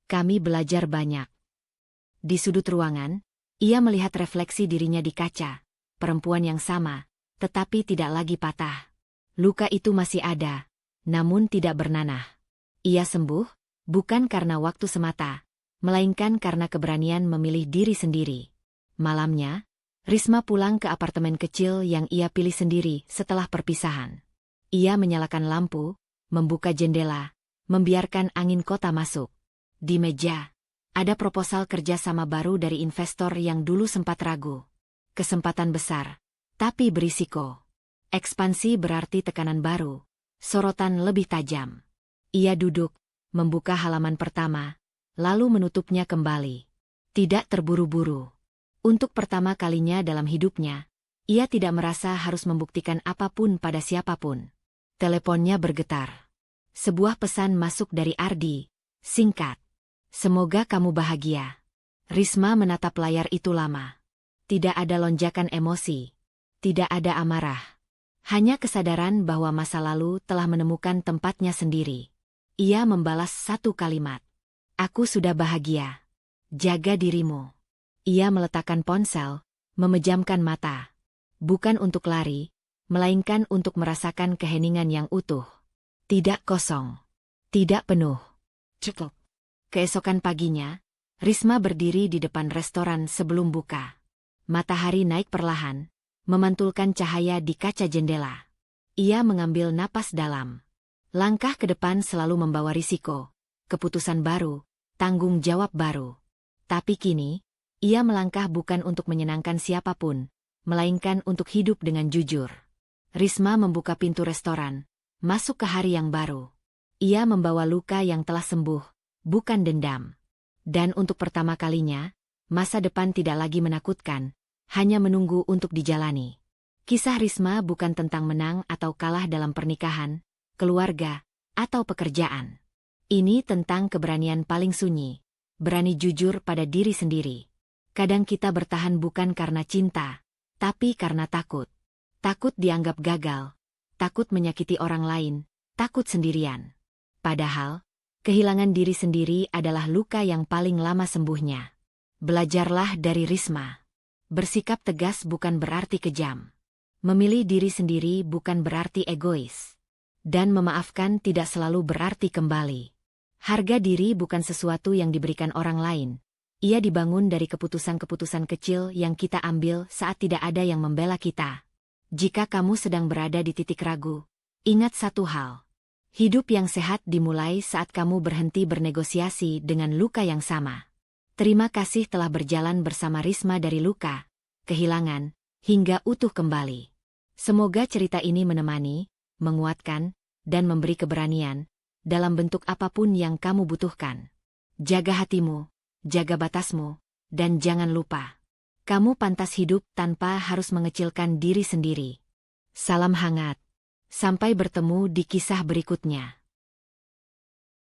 Kami belajar banyak. Di sudut ruangan, ia melihat refleksi dirinya di kaca. Perempuan yang sama, tetapi tidak lagi patah. Luka itu masih ada, namun tidak bernanah. Ia sembuh, bukan karena waktu semata, melainkan karena keberanian memilih diri sendiri. Malamnya, Risma pulang ke apartemen kecil yang ia pilih sendiri setelah perpisahan. Ia menyalakan lampu, membuka jendela, membiarkan angin kota masuk. Di meja, ada proposal kerjasama baru dari investor yang dulu sempat ragu. Kesempatan besar, tapi berisiko. Ekspansi berarti tekanan baru, sorotan lebih tajam. Ia duduk, membuka halaman pertama, lalu menutupnya kembali. Tidak terburu-buru. Untuk pertama kalinya dalam hidupnya, ia tidak merasa harus membuktikan apapun pada siapapun. Teleponnya bergetar. Sebuah pesan masuk dari Ardi, singkat. Semoga kamu bahagia. Risma menatap layar itu lama. Tidak ada lonjakan emosi. Tidak ada amarah. Hanya kesadaran bahwa masa lalu telah menemukan tempatnya sendiri. Ia membalas satu kalimat. Aku sudah bahagia. Jaga dirimu. Ia meletakkan ponsel, memejamkan mata. Bukan untuk lari, melainkan untuk merasakan keheningan yang utuh. Tidak kosong. Tidak penuh. Cukup. Keesokan paginya, Risma berdiri di depan restoran sebelum buka. Matahari naik perlahan, memantulkan cahaya di kaca jendela. Ia mengambil napas dalam. Langkah ke depan selalu membawa risiko, keputusan baru, tanggung jawab baru. Tapi kini, ia melangkah bukan untuk menyenangkan siapapun, melainkan untuk hidup dengan jujur. Risma membuka pintu restoran, masuk ke hari yang baru. Ia membawa luka yang telah sembuh, bukan dendam. Dan untuk pertama kalinya, masa depan tidak lagi menakutkan, hanya menunggu untuk dijalani. Kisah Risma bukan tentang menang atau kalah dalam pernikahan, keluarga, atau pekerjaan. Ini tentang keberanian paling sunyi, berani jujur pada diri sendiri. Kadang kita bertahan bukan karena cinta, tapi karena takut. Takut dianggap gagal, takut menyakiti orang lain, takut sendirian. Padahal, kehilangan diri sendiri adalah luka yang paling lama sembuhnya. Belajarlah dari Risma. Bersikap tegas bukan berarti kejam. Memilih diri sendiri bukan berarti egois. Dan memaafkan tidak selalu berarti kembali. Harga diri bukan sesuatu yang diberikan orang lain. Ia dibangun dari keputusan-keputusan kecil yang kita ambil saat tidak ada yang membela kita. Jika kamu sedang berada di titik ragu, ingat satu hal. Hidup yang sehat dimulai saat kamu berhenti bernegosiasi dengan luka yang sama. Terima kasih telah berjalan bersama Risma dari luka, kehilangan, hingga utuh kembali. Semoga cerita ini menemani, menguatkan, dan memberi keberanian, dalam bentuk apapun yang kamu butuhkan. Jaga hatimu, jaga batasmu, dan jangan lupa. Kamu pantas hidup tanpa harus mengecilkan diri sendiri. Salam hangat. Sampai bertemu di kisah berikutnya.